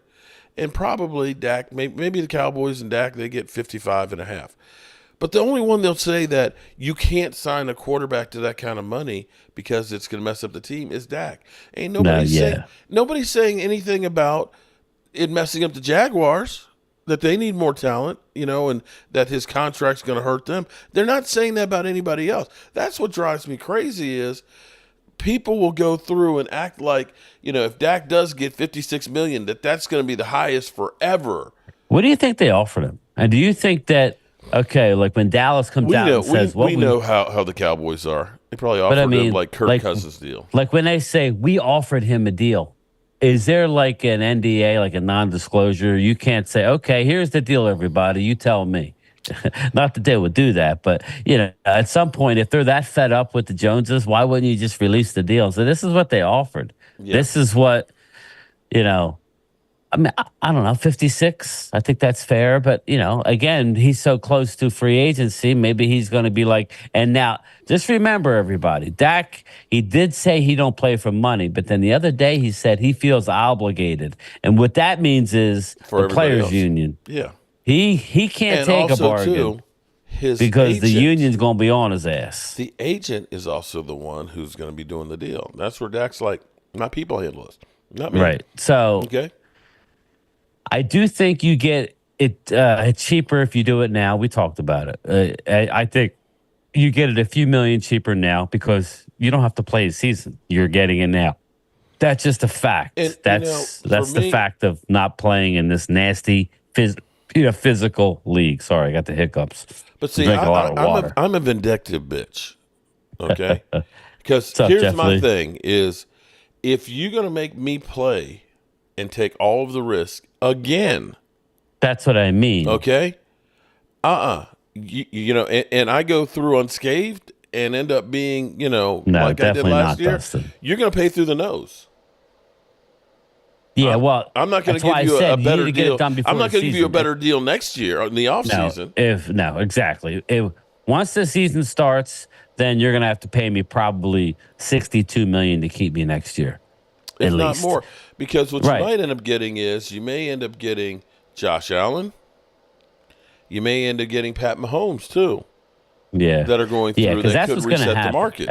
And probably Dak, maybe the Cowboys and Dak, they get 55 and a half. But the only one they'll say that you can't sign a quarterback to that kind of money because it's going to mess up the team is Dak. Ain't nobody's saying anything about it messing up the Jaguars. That they need more talent, and that his contract's going to hurt them. They're not saying that about anybody else. That's what drives me crazy is people will go through and act like, if Dak does get $56 million, that's going to be the highest forever. What do you think they offered him? And do you think that, like when Dallas comes out and says, we know how the Cowboys are. They probably offered him like Kirk Cousins' deal. Like when they say, we offered him a deal. Is there like an NDA, like a non-disclosure? You can't say, okay, here's the deal, everybody. You tell me. Not that they would do that, but, at some point, if they're that fed up with the Joneses, why wouldn't you just release the deal? So this is what they offered. Yeah. This is what, I don't know, 56. I think that's fair. But, again, he's so close to free agency. Maybe he's going to be like, and now just remember, everybody, Dak, he did say he don't play for money. But then the other day he said he feels obligated. And what that means is for the players' else. Union. Yeah. He can't take a bargain. Because the union's going to be on his ass. The agent is also the one who's going to be doing the deal. That's where Dak's like, my people handle this. Not me. Right. So. Okay. I do think you get it cheaper if you do it now. We talked about it. I think you get it a few million cheaper now because you don't have to play the season. You're getting it now. That's just a fact. And, that's the fact of not playing in this nasty physical league. Sorry, I got the hiccups. But see, I'm a vindictive bitch. Okay? Because here's my thing is if you're going to make me play and take all of the risk again. That's what I mean. Okay? And I go through unscathed and end up being, like I did last year. Dustin. You're going to pay through the nose. Yeah, well, I'm not going to give you a better deal. I'm not going to give you a better deal next year in the offseason. Exactly. Once the season starts, then you're going to have to pay me probably $62 million to keep me next year. If not more. Because what you might end up getting is you may end up getting Josh Allen. You may end up getting Pat Mahomes, too. that are going through because that that's could what's going to reset happen. the market.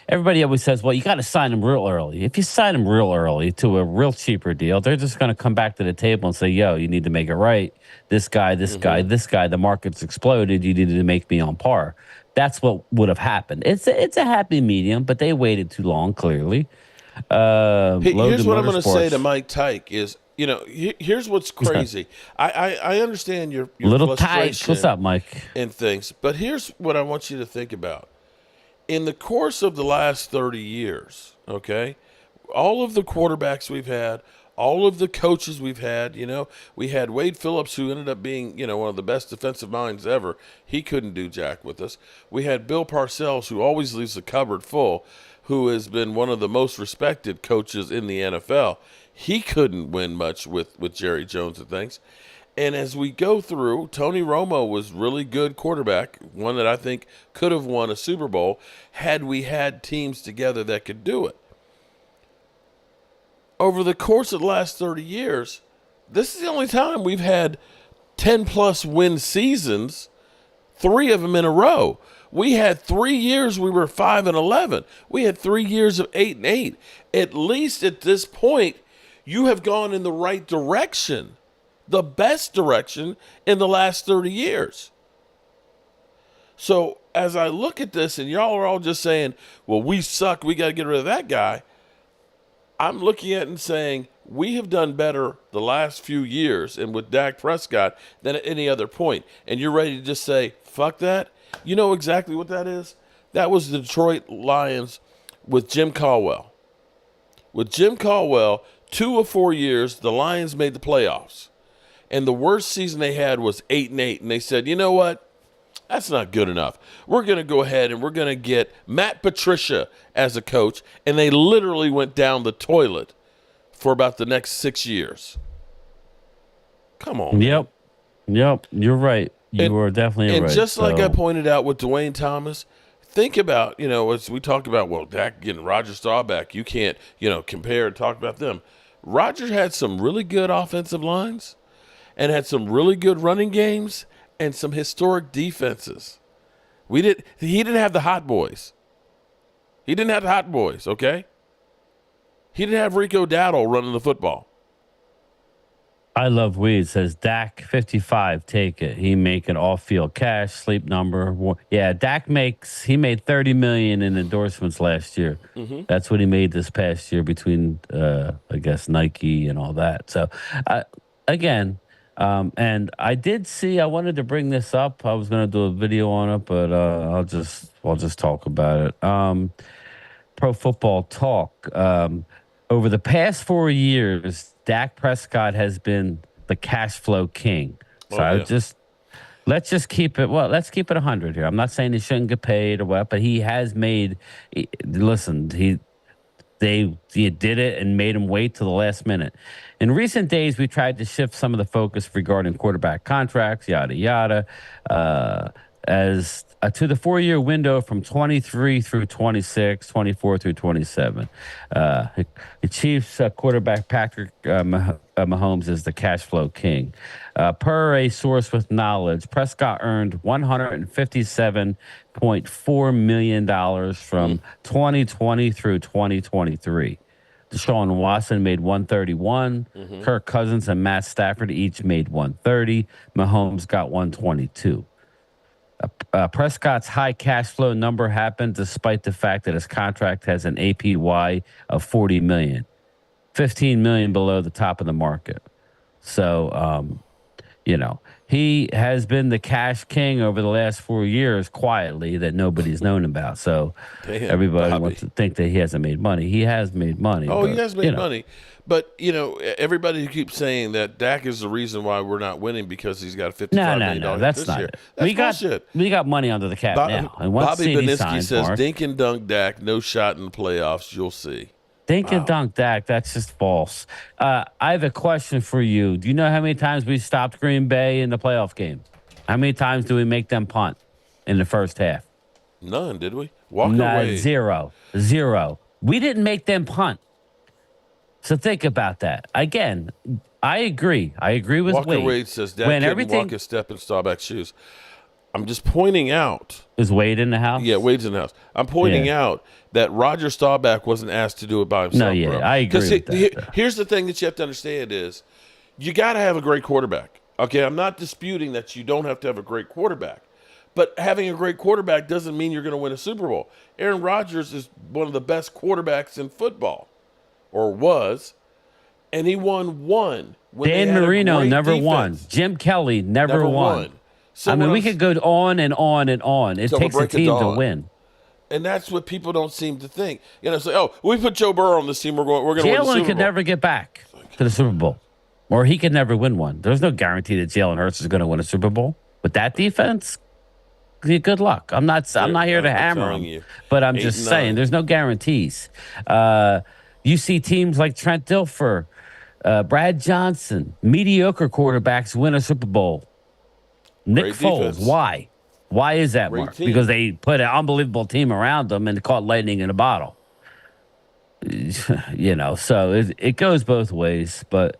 Everybody always says, well, you got to sign them real early. If you sign them real early to a real cheaper deal, they're just going to come back to the table and say, yo, you need to make it right. This guy, the market's exploded. You needed to make me on par. That's what would have happened. It's a happy medium, but they waited too long, clearly. Here's what I'm going to say to Mike Tyke is, here's what's crazy. I understand your little frustration. Tyke. What's up, Mike? And things, but here's what I want you to think about. In the course of the last 30 years, okay, all of the quarterbacks we've had, all of the coaches we've had, we had Wade Phillips, who ended up being, one of the best defensive minds ever. He couldn't do jack with us. We had Bill Parcells, who always leaves the cupboard full, who has been one of the most respected coaches in the NFL. He couldn't win much with Jerry Jones and things. And as we go through, Tony Romo was really good quarterback, one that I think could have won a Super Bowl had we had teams together that could do it. Over the course of the last 30 years, this is the only time we've had 10-plus win seasons, 3 of them in a row. We had 3 years we were 5-11. We had 3 years of 8-8. At least at this point, you have gone in the right direction, the best direction in the last 30 years. So as I look at this, and y'all are all just saying, well, we suck, we got to get rid of that guy. I'm looking at it and saying, we have done better the last few years and with Dak Prescott than at any other point. And you're ready to just say, fuck that? You know exactly what that is? That was the Detroit Lions with Jim Caldwell. With Jim Caldwell, 2 of 4 years, the Lions made the playoffs. And the worst season they had was 8-8. And they said, you know what? That's not good enough. We're going to go ahead and we're going to get Matt Patricia as a coach. And they literally went down the toilet for about the next 6 years. Come on. Yep. You're right. You are definitely right. And just like I pointed out with Duane Thomas, think about, as we talked about, well, Dak getting Roger Staubach, you can't, compare and talk about them. Roger had some really good offensive lines and had some really good running games and some historic defenses. He didn't have the hot boys. He didn't have the hot boys, okay? He didn't have Rico Dowdle running the football. I love Weed says Dak 55, take it. He making off-field cash, sleep number. Yeah, Dak made $30 million in endorsements last year. Mm-hmm. That's what he made this past year between I guess Nike and all that. So again, and I did see. I wanted to bring this up. I was going to do a video on it, but I'll just talk about it. Pro Football Talk. Over the past 4 years, Dak Prescott has been the cash flow king. So let's just keep it. Well, let's keep it 100 here. I'm not saying he shouldn't get paid or what, but he has made. Listen, they did it and made him wait till the last minute. In recent days, we tried to shift some of the focus regarding quarterback contracts, yada yada, as to the 4-year window from 23 through 26, 24 through 27. The Chiefs quarterback Patrick Mahomes is the cash flow king. Per a source with knowledge, Prescott earned $157.4 million from 2020 through 2023. Deshaun Watson made 131. Mm-hmm. Kirk Cousins and Matt Stafford each made 130. Mahomes got 122. Prescott's high cash flow number happened despite the fact that his contract has an APY of $40 million, $15 million below the top of the market. So, he has been the cash king over the last 4 years quietly that nobody's known about. So everybody wants to think that he hasn't made money. He has made money. Oh, he has made money. But, everybody keeps saying that Dak is the reason why we're not winning because he's got a $55 million No, that's not year. it. That's bullshit. We got money under the cap now. And Bobby Beniski says, dink and dunk Dak, no shot in the playoffs. You'll see. Dink and dunk Dak, that's just false. I have a question for you. Do you know how many times we stopped Green Bay in the playoff game? How many times do we make them punt in the first half? None, did we? Walk away. Zero. We didn't make them punt. So think about that. Again, I agree. I agree with Walker Wade. Wade says Dak couldn't walk a step in Staubach's shoes. I'm just pointing out. Is Wade in the house? Yeah, Wade's in the house. I'm pointing out that Roger Staubach wasn't asked to do it by himself. No, yeah, bro. I agree with that. Here's the thing that you have to understand is you got to have a great quarterback. Okay, I'm not disputing that you don't have to have a great quarterback. But having a great quarterback doesn't mean you're going to win a Super Bowl. Aaron Rodgers is one of the best quarterbacks in football, or was, and he won one. Dan Marino never won. Jim Kelly never won. So I mean, we could go on and on and on. It takes a team to win. And that's what people don't seem to think. You know, say, we put Joe Burrow on this team, we're going to win the Super Bowl. Jalen could never get back to the Super Bowl. Or he could never win one. There's no guarantee that Jalen Hurts is going to win a Super Bowl. With that defense, good luck. I'm not here to hammer him. But I'm just saying, there's no guarantees. You see teams like Trent Dilfer, Brad Johnson, mediocre quarterbacks win a Super Bowl. Nick Foles, why? Why is that, Mark? Because they put an unbelievable team around them and caught lightning in a bottle. You know, so it goes both ways. But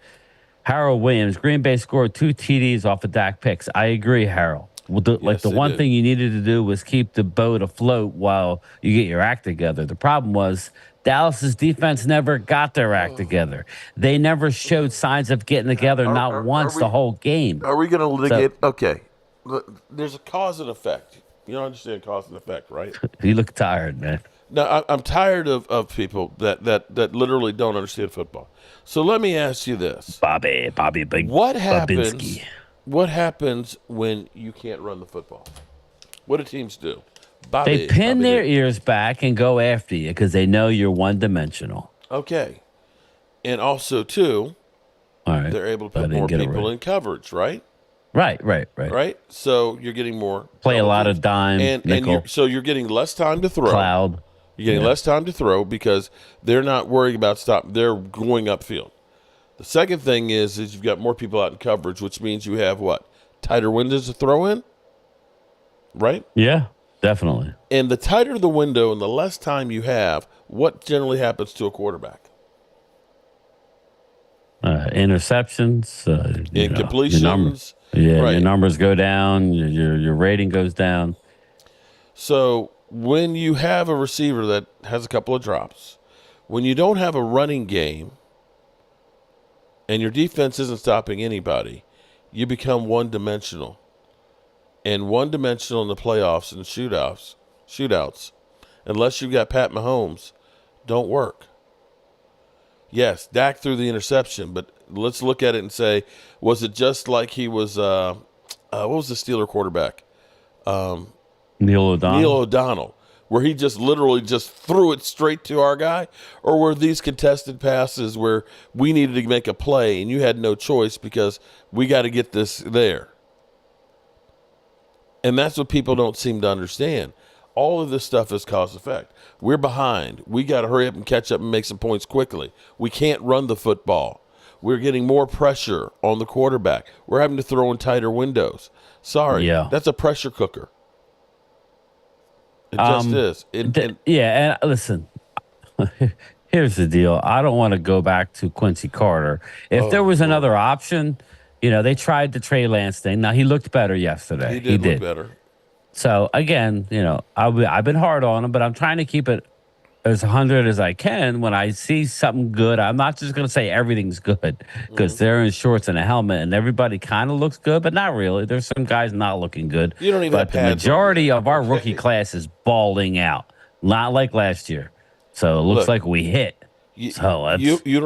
Harold Williams, Green Bay scored 2 TDs off of Dak picks. I agree, Harold. The one thing you needed to do was keep the boat afloat while you get your act together. The problem was Dallas's defense never got their act together. They never showed signs of getting together, not once the whole game. Are we going to litigate? Okay. There's a cause and effect. You don't understand cause and effect, right? You look tired, man. No, I'm tired of people that literally don't understand football. So let me ask you this. Bobby, big What happens? Babinski. What happens when you can't run the football? What do teams do? They pin their ears back and go after you because they know you're one-dimensional. Okay. And also, too, they're able to put more people in coverage, right? Right. So you're getting more. Play a lot of dime, nickel. So you're getting less time to throw. Cloud. You're getting less time to throw because they're not worrying about stop. They're going upfield. The second thing is you've got more people out in coverage, which means you have what? Tighter windows to throw in? Right? Yeah, definitely. And the tighter the window and the less time you have, what generally happens to a quarterback? Interceptions. Incompletions. Your numbers go down. Your rating goes down. So when you have a receiver that has a couple of drops, when you don't have a running game, and your defense isn't stopping anybody, you become one-dimensional. And one-dimensional in the playoffs and shootouts, unless you've got Pat Mahomes, don't work. Yes, Dak threw the interception, but let's look at it and say, was it just like he was, what was the Steeler quarterback? Neil O'Donnell. Where he just literally just threw it straight to our guy? Or were these contested passes where we needed to make a play and you had no choice because we got to get this there? And that's what people don't seem to understand. All of this stuff is cause effect. We're behind. We got to hurry up and catch up and make some points quickly. We can't run the football. We're getting more pressure on the quarterback. We're having to throw in tighter windows. Sorry, that's a pressure cooker. It just is. And listen, here's the deal. I don't want to go back to Quincy Carter. If there was another option, they tried the Trey Lance thing. Now, he looked better yesterday. He did look better. So, again, I've been hard on him, but I'm trying to keep it as 100 as I can. When I see something good, I'm not just going to say everything's good because they're in shorts and a helmet and everybody kind of looks good, but not really. There's some guys not looking good. You don't even have pads. But the majority of our rookie class is balling out, not like last year. So it looks like we hit. You don't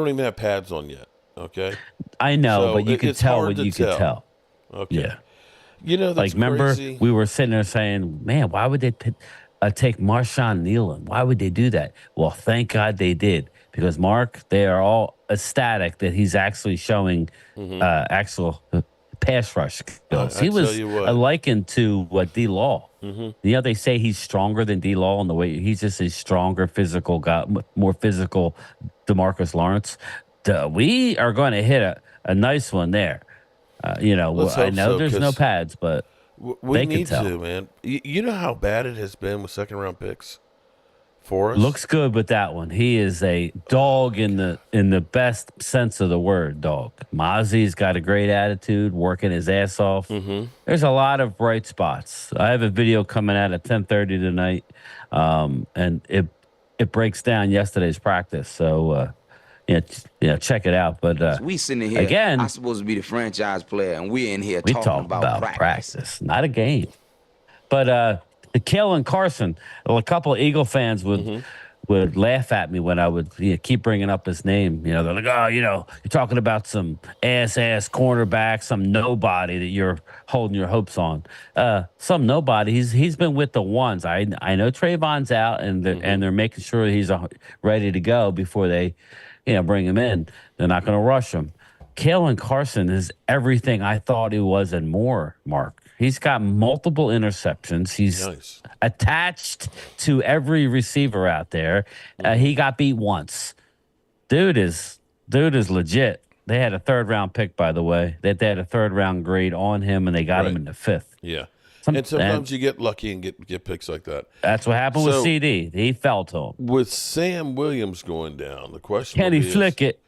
even have pads on yet, okay? I know, but you can tell what you can tell. Okay. Yeah. That's remember, crazy. we were sitting there saying, man, why would they take Marshawn Nealon? Why would they do that? Well, thank God they did. Because, Mark, they are all ecstatic that he's actually showing actual pass rush skills. He was likened to D-Law. They say he's stronger than D-Law in the way he's just a stronger physical guy, more physical DeMarcus Lawrence. We are going to hit a nice one there. I know there's no pads, but we need to, man. You know how bad it has been with second-round picks? Forrest looks good with that one. He is a dog in the best sense of the word, dog. Mozzie's got a great attitude, working his ass off. There's a lot of bright spots. I have a video coming out at 10:30 tonight, and it breaks down yesterday's practice. So check it out. But we sitting here again, I'm supposed to be the franchise player, and we're in here we talking talk about practice, not a game. But Kalen Carson, well, a couple of Eagle fans would laugh at me when I would keep bringing up his name. They're like, oh, you're talking about some ass cornerback, some nobody that you're holding your hopes on. Some nobody. He's been with the ones. I know Trayvon's out, and they're making sure he's ready to go before they, bring him in. They're not going to rush him. Kalen Carson is everything I thought he was and more, Mark. He's got multiple interceptions. He's attached to every receiver out there. He got beat once. Dude is legit. They had a 3rd-round pick, by the way. They had a 3rd-round grade on him, and they got him in the 5th. Yeah. And sometimes you get lucky and get picks like that. That's what happened with CeeDee. He fell to him. With Sam Williams going down, the question can he flick it?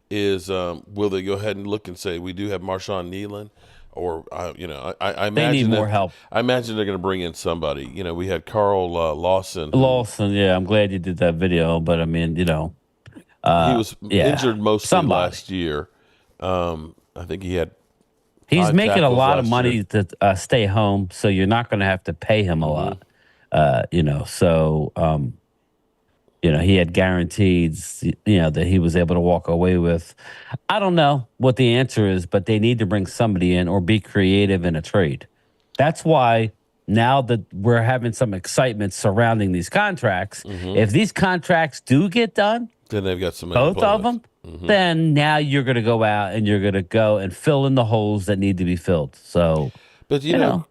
Is will they go ahead and look and say we do have Marshawn Nealon? Or, I imagine they need more help. I imagine they're going to bring in somebody. We had Carl Lawson. Yeah, I'm glad you did that video. But, I mean, he was injured mostly last year. I think he had He's making a lot of money to stay home, so you're not going to have to pay him a lot. He had guarantees, that he was able to walk away with. I don't know what the answer is, but they need to bring somebody in or be creative in a trade. That's why now that we're having some excitement surrounding these contracts, if these contracts do get done, then they've got some both of them, then now you're going to go out and you're going to go and fill in the holes that need to be filled. So, but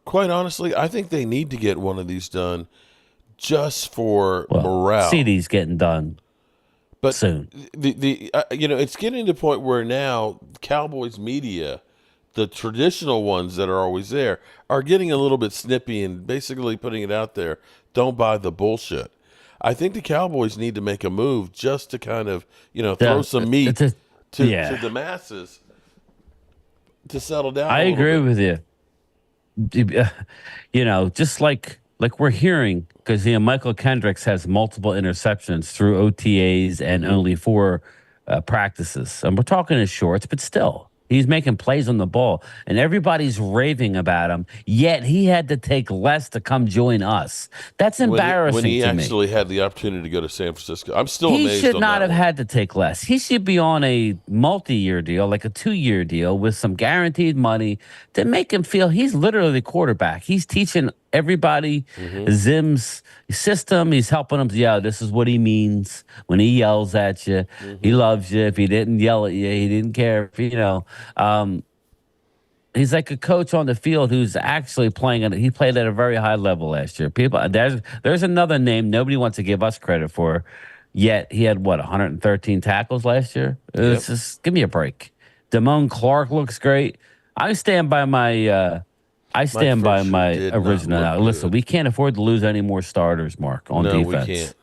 quite honestly, I think they need to get one of these done just for morale. CeeDee's getting done, but soon. It's getting to the point where now Cowboys media, the traditional ones that are always there, are getting a little bit snippy and basically putting it out there. Don't buy the bullshit. I think the Cowboys need to make a move just to kind of, throw some meat to the masses to settle down. I agree with you. Just like we're hearing, because Michael Kendricks has multiple interceptions through OTAs and only 4 practices. And we're talking in shorts, but still. He's making plays on the ball, and everybody's raving about him, yet he had to take less to come join us. That's embarrassing to me. When he actually had the opportunity to go to San Francisco. I'm still amazed on that. He should not have had to take less. He should be on a multi-year deal, like a 2-year deal with some guaranteed money to make him feel he's literally the quarterback. He's teaching everybody Zim's system. He's helping them. Yeah, this is what he means when he yells at you. He loves you. If he didn't yell at you, he didn't care. He's like a coach on the field who's actually playing. He played at a very high level last year. There's another name nobody wants to give us credit for. Yet he had 113 tackles last year. It's just give me a break. Damone Clark looks great. I stand by my. I stand by my original. Now, listen, we can't afford to lose any more starters, Mark, on defense. We can't.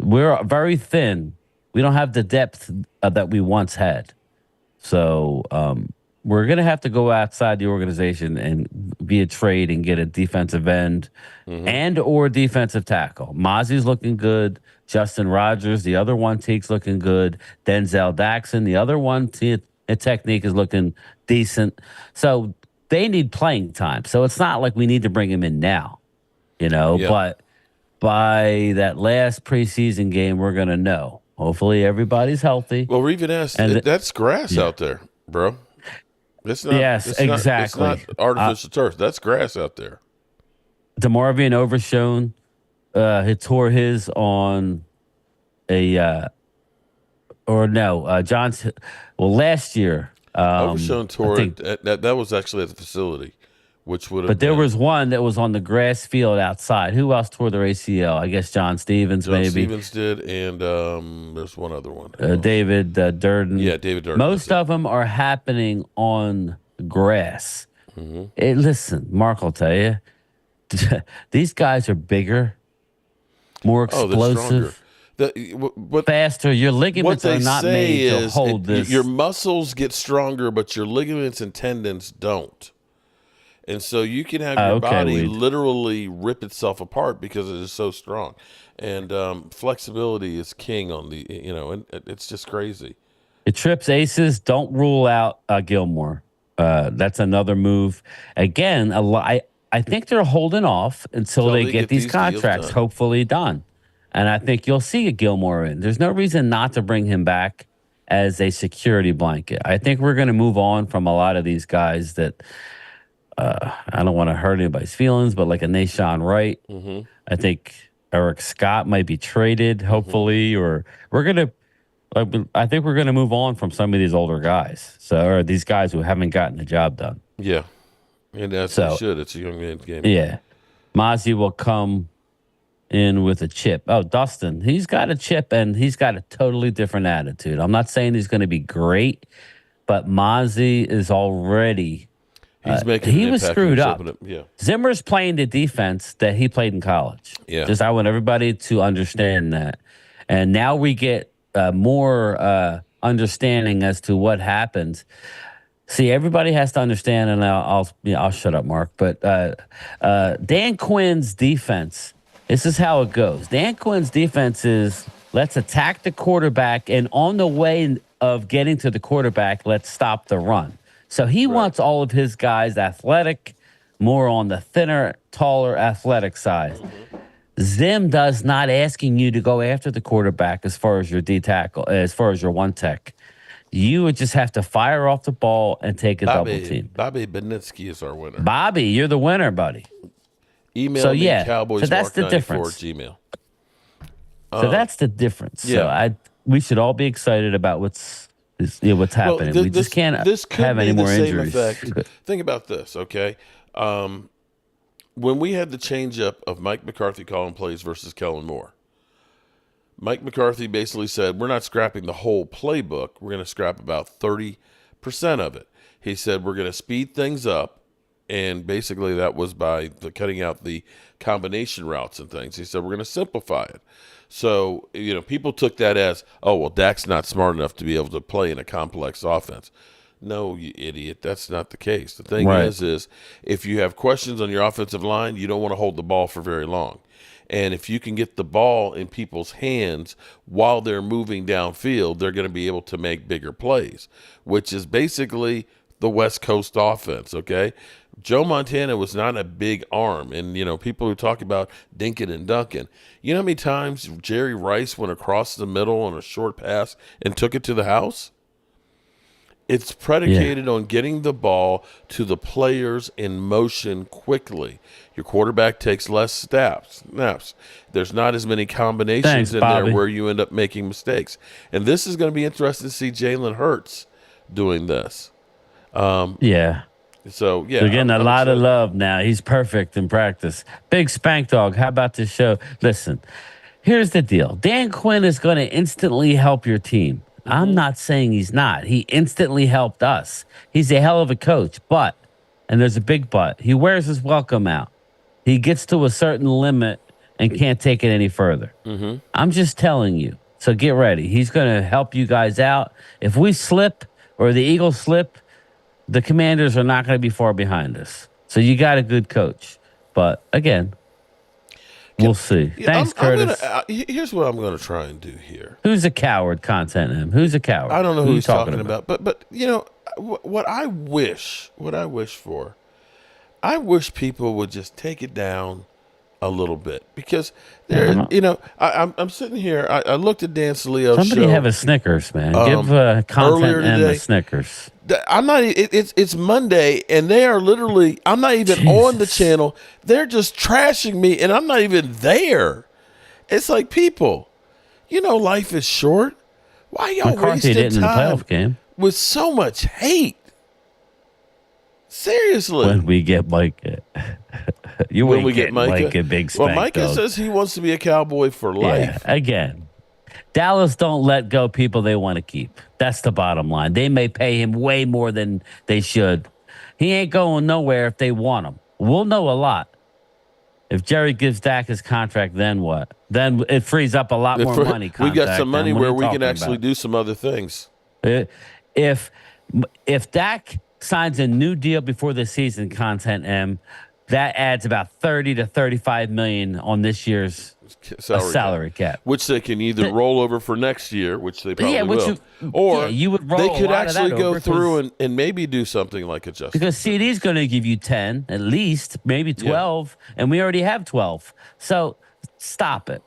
We're very thin. We don't have the depth that we once had. So we're going to have to go outside the organization and be a trade and get a defensive end and or defensive tackle. Mozzie's looking good. Justin Rogers, the other one, Teague's looking good. Denzel Daxon, the other one, technique is looking decent. So they need playing time. So it's not like we need to bring him in now, but by that last preseason game, we're going to know. Hopefully everybody's healthy. Well, we're even asked, that's grass out there, bro. It's not, exactly. It's not artificial turf. That's grass out there. DeMarvion Overshone, he tore his on last year. Overshone tore it. That was actually at the facility, which would have. But there was one that was on the grass field outside. Who else tore their ACL? I guess John Stevens, maybe. John Stevens did, and there's one other one. David Durden. Yeah, David Durden. Most of them are happening on grass. Listen, Mark, I'll tell you, these guys are bigger, more Oh, they're stronger. explosive, faster. Your ligaments are not made to hold this. Your muscles get stronger, but your ligaments and tendons don't. And so you can have your body literally rip itself apart because it is so strong. And flexibility is king on the, and it's just crazy. It trips aces. Don't rule out Gilmore. That's another move. Again, I think they're holding off until they get these contracts hopefully done. And I think you'll see a Gilmore in. There's no reason not to bring him back as a security blanket. I think we're going to move on from a lot of these guys that I don't want to hurt anybody's feelings, but like a Nashawn Wright. Mm-hmm. I think Eric Scott might be traded, hopefully, or I think we're going to move on from some of these older guys. Or these guys who haven't gotten the job done. Yeah. And that's what it should. It's a young man's game. Yeah. Mozzie will come in with a chip. Oh, Dustin, he's got a chip and he's got a totally different attitude. I'm not saying he's going to be great, but Mozzie is already he was screwed up. Yeah. Zimmer's playing the defense that he played in college. Yeah. Just I want everybody to understand that. And now we get more understanding as to what happens. See, everybody has to understand, and I'll shut up, Mark. But Dan Quinn's defense, this is how it goes. Dan Quinn's defense is let's attack the quarterback, and on the way of getting to the quarterback, let's stop the run. So he wants all of his guys athletic, more on the thinner, taller, athletic side. Mm-hmm. Zim does not asking you to go after the quarterback as far as your D tackle, as far as your one tech. You would just have to fire off the ball and take a double team. Bobby Benitsky is our winner. Bobby, you're the winner, buddy. Email me Cowboys. So that's the difference. Gmail. So that's the difference. Yeah. So we should all be excited about what's happening. We just can't have any more injuries. Think about this, okay? When we had the change-up of Mike McCarthy calling plays versus Kellen Moore, Mike McCarthy basically said, we're not scrapping the whole playbook. We're going to scrap about 30% of it. He said, we're going to speed things up, and basically that was by cutting out the combination routes and things. He said, we're going to simplify it. So, people took that as, oh, well, Dak's not smart enough to be able to play in a complex offense. No, you idiot. That's not the case. The thing is if you have questions on your offensive line, you don't want to hold the ball for very long. And if you can get the ball in people's hands while they're moving downfield, they're going to be able to make bigger plays, which is basically the West Coast offense, okay? Joe Montana was not a big arm. And, people who talk about dinking and dunking, you know how many times Jerry Rice went across the middle on a short pass and took it to the house? It's predicated on getting the ball to the players in motion quickly. Your quarterback takes less snaps. There's not as many combinations there where you end up making mistakes. And this is going to be interesting to see Jalen Hurts doing this. So, yeah. They're getting a lot of love now. He's perfect in practice. Big Spank Dog, how about this show? Listen, here's the deal. Dan Quinn is going to instantly help your team. I'm not saying he's not. He instantly helped us. He's a hell of a coach, but, and there's a big but, he wears his welcome out. He gets to a certain limit and can't take it any further. Mm-hmm. I'm just telling you. So get ready. He's going to help you guys out. If we slip or the Eagles slip, the Commanders are not going to be far behind us. So you got a good coach. But, again, we'll see. Thanks, Curtis. Here's what I'm going to try and do here. Who's a coward? Content him. Who's a coward? I don't know who he's talking about. But what I wish for, I wish people would just take it down a little bit because I'm sitting here. I looked at Dan Salio's show. Somebody have a Snickers, man. Give Content M a Snickers. I'm not. It's Monday, and they are literally. I'm not even on the channel. They're just trashing me, and I'm not even there. It's like, people, life is short. Why y'all wasting time with so much hate? Seriously. When we get Micah, when we get Micah, big spank. Well, Micah says he wants to be a Cowboy for life. Yeah, again. Dallas don't let go people they want to keep. That's the bottom line. They may pay him way more than they should. He ain't going nowhere if they want him. We'll know a lot. If Jerry gives Dak his contract, then what? Then it frees up a lot more money. We got some money where we can talking actually about? do some other things. If Dak signs a new deal before the season, that adds about 30 to 35 million on this year's salary cap, which they can either roll over for next year, which they probably will, or you would roll they could a lot actually of that go over through and maybe do something like adjust. because CD's going to give you 10 at least, maybe 12, and we already have 12. So stop it.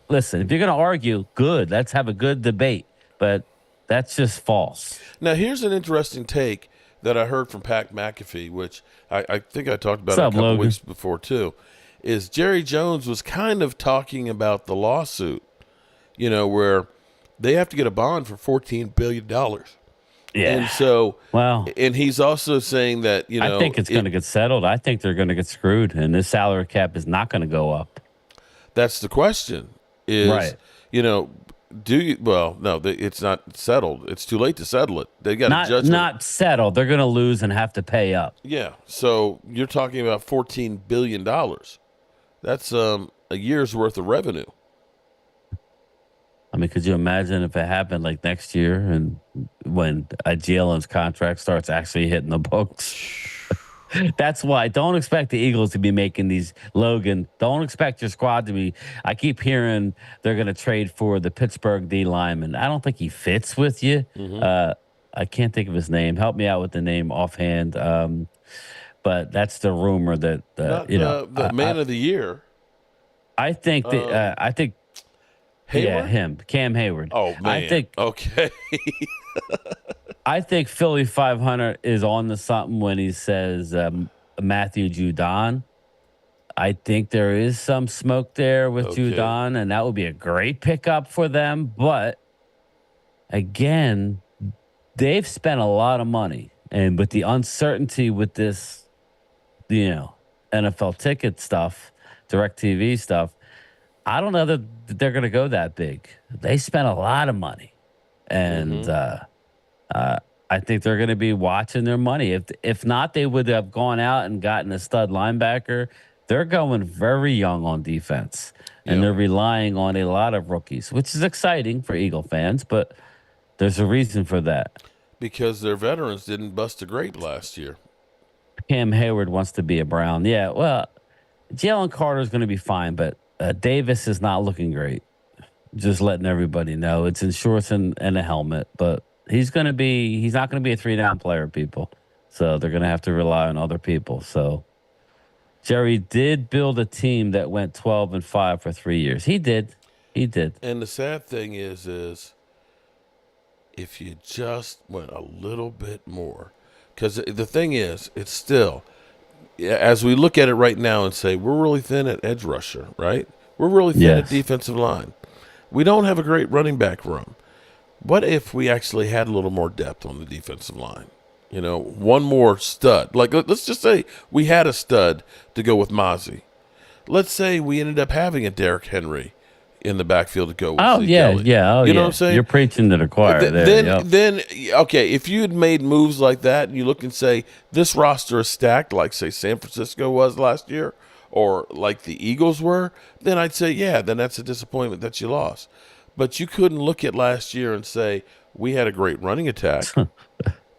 Listen, if you're going to argue, good. Let's have a good debate, but that's just false. Now, here's an interesting take that I heard from Pat McAfee, which I think I talked about a couple weeks before too, is Jerry Jones was kind of talking about the lawsuit, where they have to get a bond for $14 billion. Yeah. And so, and he's also saying that, I think it's going to get settled. I think they're going to get screwed, and this salary cap is not going to go up. That's the question is, right. No, it's not settled. It's too late to settle it. They got a judgment. Not settled. They're going to lose and have to pay up. Yeah. So you're talking about $14 billion. That's a year's worth of revenue. I mean, could you imagine if it happened like next year and when Jalen's contract starts actually hitting the books? That's why don't expect the Eagles to be making these. Logan, don't expect your squad to be. I keep hearing they're going to trade for the Pittsburgh D lineman. I don't think he fits with you. Mm-hmm. I can't think of his name. Help me out with the name offhand. But that's the rumor that the man of the year. I think Hayward? Yeah, him, Cam Hayward. Oh man, okay. I think Philly 500 is on to something when he says Matthew Judon. I think there is some smoke there with Judon, and that would be a great pickup for them. But again, they've spent a lot of money, and with the uncertainty with this, NFL ticket stuff, DirecTV stuff, I don't know that they're going to go that big. They spent a lot of money, and I think they're going to be watching their money. If not, they would have gone out and gotten a stud linebacker. They're going very young on defense, and they're relying on a lot of rookies, which is exciting for Eagle fans, but there's a reason for that. Because their veterans didn't bust a grape last year. Cam Hayward wants to be a Brown. Yeah, well, Jalen Carter's going to be fine, but Davis is not looking great. Just letting everybody know. It's in shorts and a helmet, but he's not going to be a 3-down player, people. So they're going to have to rely on other people. So Jerry did build a team that went 12-5 for 3 years. He did. And the sad thing is if you just went a little bit more, because the thing is, it's still, as we look at it right now and say, we're really thin at edge rusher, right? We're really thin at defensive line. We don't have a great running back room. What if we actually had a little more depth on the defensive line? One more stud. Like, let's just say we had a stud to go with Mozzie. Let's say we ended up having a Derrick Henry in the backfield to go with Zeke Elliott. You know what I'm saying? You're preaching to the choir Then, okay, if you had made moves like that and you look and say, this roster is stacked like, say, San Francisco was last year or like the Eagles were, then I'd say, then that's a disappointment that you lost. But you couldn't look at last year and say, we had a great running attack.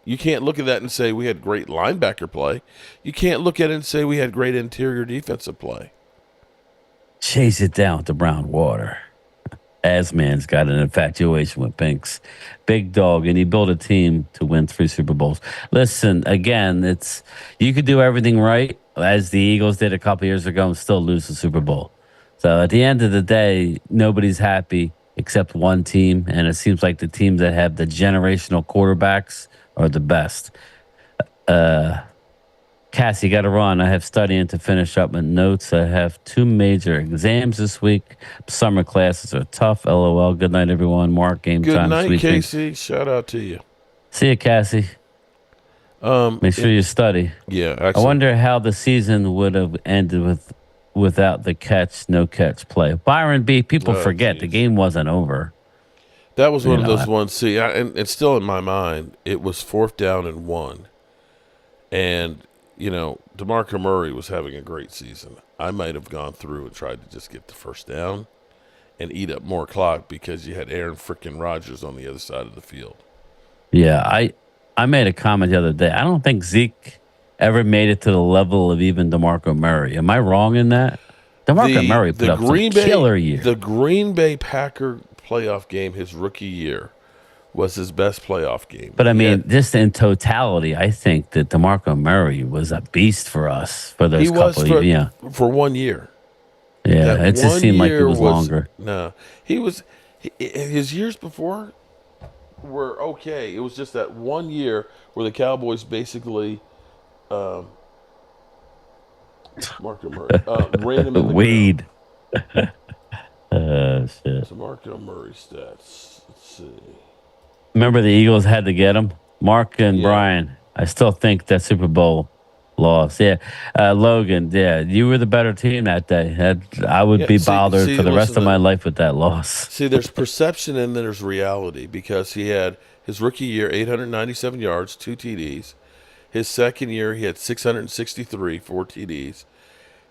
You can't look at that and say we had great linebacker play. You can't look at it and say we had great interior defensive play. Chase it down with the brown water. Asman's got an infatuation with Pinks. Big dog, and he built a team to win 3 Super Bowls. Listen, again, you could do everything right, as the Eagles did a couple years ago, and still lose the Super Bowl. So at the end of the day, nobody's happy except one team, and it seems like the teams that have the generational quarterbacks are the best. Cassie, got to run. I have studying to finish up my notes. I have 2 major exams this week. Summer classes are tough. LOL. Good night, everyone. Mark, game Good time. Good night, sweet Casey. things. Shout out to you. See you, Cassie. Make sure you study. Yeah, I wonder how the season would have ended without the no catch play. Byron B, people forget the game wasn't over. That was one of those ones. See, and it's still in my mind. It was 4th down and 1. And, DeMarco Murray was having a great season. I might have gone through and tried to just get the first down and eat up more clock because you had Aaron frickin' Rodgers on the other side of the field. Yeah, I made a comment the other day. I don't think Zeke ever made it to the level of even DeMarco Murray. Am I wrong in that? DeMarco Murray put up a killer year. The Green Bay Packer playoff game, his rookie year, was his best playoff game. But I mean, just in totality, I think that DeMarco Murray was a beast for us for those couple of years. Yeah, for 1 year. Yeah, that it just seemed like it was longer. No, his years before were okay. It was just that 1 year where the Cowboys basically DeMarco Murray ran him in the weed. Shit. DeMarco Murray stats. Let's see. Remember the Eagles had to get him? Mark and Brian. I still think that Super Bowl loss. Yeah. Logan, you were the better team that day. I would be bothered for the rest of my life with that loss. See, there's perception and then there's reality because he had his rookie year, 897 yards, 2 TDs. His second year, he had 663, 4 TDs.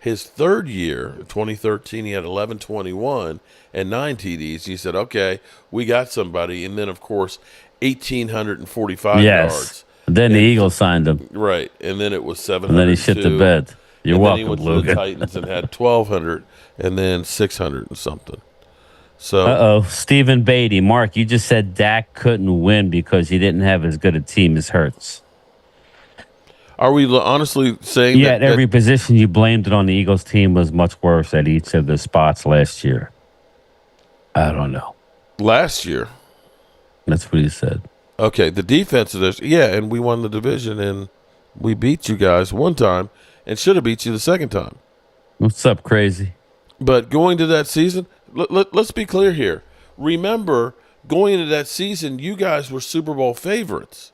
His third year, 2013, he had 1121 and 9 TDs. He said, okay, we got somebody. And then, of course, 1,845 yards. Then the Eagles signed him. Right. And then it was 700. And then he shit the bed. You're welcome, Logan. Then he went Logan. to the Titans and had 1,200 and then 600 and something. So, Stephen Beatty. Mark, you just said Dak couldn't win because he didn't have as good a team as Hurts. Are we honestly saying that? Yeah, at every position you blamed it on the Eagles team was much worse at each of the spots last year. I don't know. Last year? That's what he said. Okay, the defense of this, and we won the division, and we beat you guys one time and should have beat you the second time. What's up, crazy? But going to that season, let's be clear here. Remember, going into that season, you guys were Super Bowl favorites.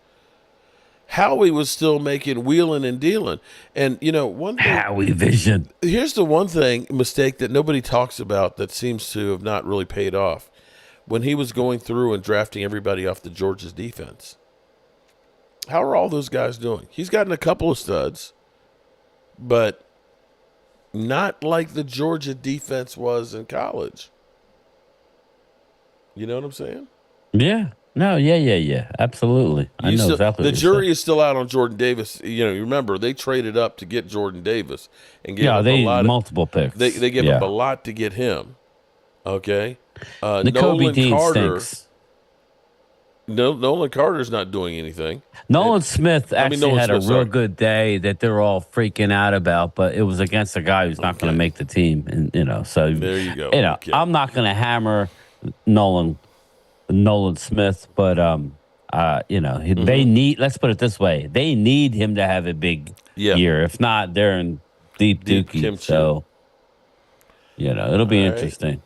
Howie was still making wheeling and dealing. And, one thing. Howie vision. Here's the one mistake that nobody talks about that seems to have not really paid off. When he was going through and drafting everybody off the Georgia's defense. How are all those guys doing? He's gotten a couple of studs, but not like the Georgia defense was in college. You know what I'm saying? Yeah. No, yeah. Absolutely. I know exactly the jury is still out on Jordan Davis. You remember, they traded up to get Jordan Davis and gave up a lot of multiple picks. They gave up a lot to get him. Okay? Nolan Carter stinks. Nolan Carter's not doing anything. Nolan Smith actually had a real good day that they're all freaking out about, but it was against a guy who's not going to make the team. And so there you go. Okay. I'm not going to hammer Nolan Smith, but they need. Let's put it this way: they need him to have a big year. If not, they're in deep dookie. So it'll be interesting.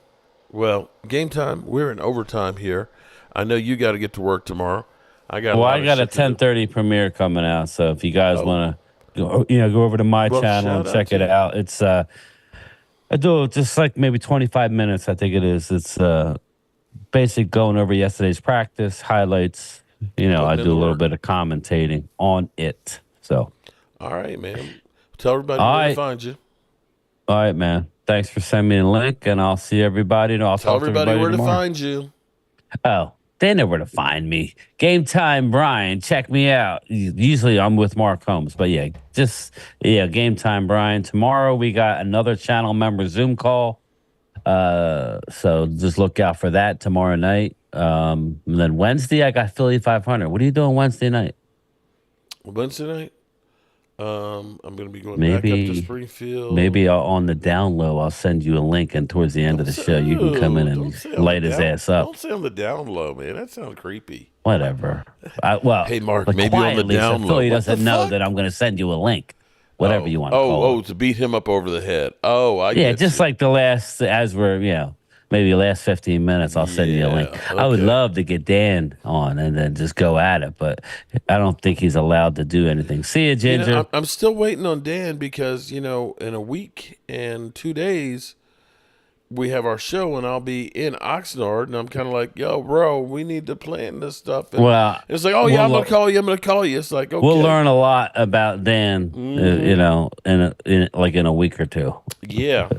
Well, game time. We're in overtime here. I know you got to get to work tomorrow. I got a 10:30 premiere coming out. So if you guys want to, go over to my channel and check it out. It's I do just like maybe 25 minutes. I think it is. It's basically going over yesterday's practice highlights. I do a little bit of commentating on it. So, all right, man. Tell everybody where to find you. All right, man. Thanks for sending me a link, and I'll see everybody. And I'll tell everybody where tomorrow. To find you. Oh, they know where to find me. Game Time Brian, check me out. Usually I'm with Mark Holmes, but Game Time Brian. Tomorrow we got another channel member Zoom call. So just look out for that tomorrow night. And then Wednesday I got Philly 500. What are you doing Wednesday night? Wednesday night? I'm going to be going back up to Springfield. Maybe on the down low, I'll send you a link, and towards the end of the show, you can come in and light his ass up. Don't say on the down low, man. That sounds creepy. Whatever. Hey, Mark, maybe on the down low. Philly doesn't know that I'm going to send you a link. Whatever you want to call it. To beat him up over the head. I get just you. like the last, as we're, maybe the last 15 minutes, I'll send you a link. Okay. I would love to get Dan on and then just go at it, but I don't think he's allowed to do anything. See you, Ginger. I'm still waiting on Dan because, in a week and 2 days, we have our show, and I'll be in Oxnard, and I'm kind of like, yo, bro, we need to plan this stuff. And Well, it's like, oh, yeah, I'm going to call you. I'm going to call you. It's like, okay. We'll learn a lot about Dan, you know, in a week or two. Yeah.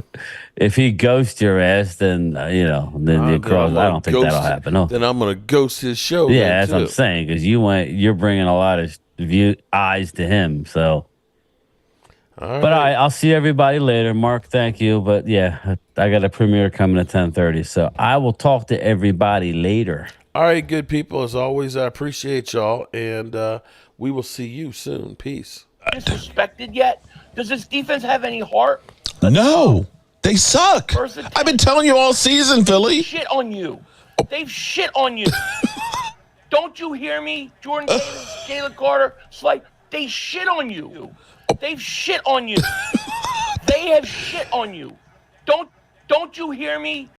If he ghosts your ass, then, you know, then you cross. I don't think that'll happen. No. Then I'm going to ghost his show. Yeah, that's what I'm saying, because you're bringing a lot of eyes to him, so. But I'll see everybody later. Mark, thank you. But yeah, I got a premiere coming at 10:30, so I will talk to everybody later. All right, good people. As always, I appreciate y'all, and we will see you soon. Peace. Disrespected yet? Does this defense have any heart? No, they suck. I've been telling you all season, Philly. Shit on you. They've shit on you. Don't you hear me, Jordan Davis, Jalen Carter? It's like they shit on you. They've shit on you. They have shit on you. Don't you hear me?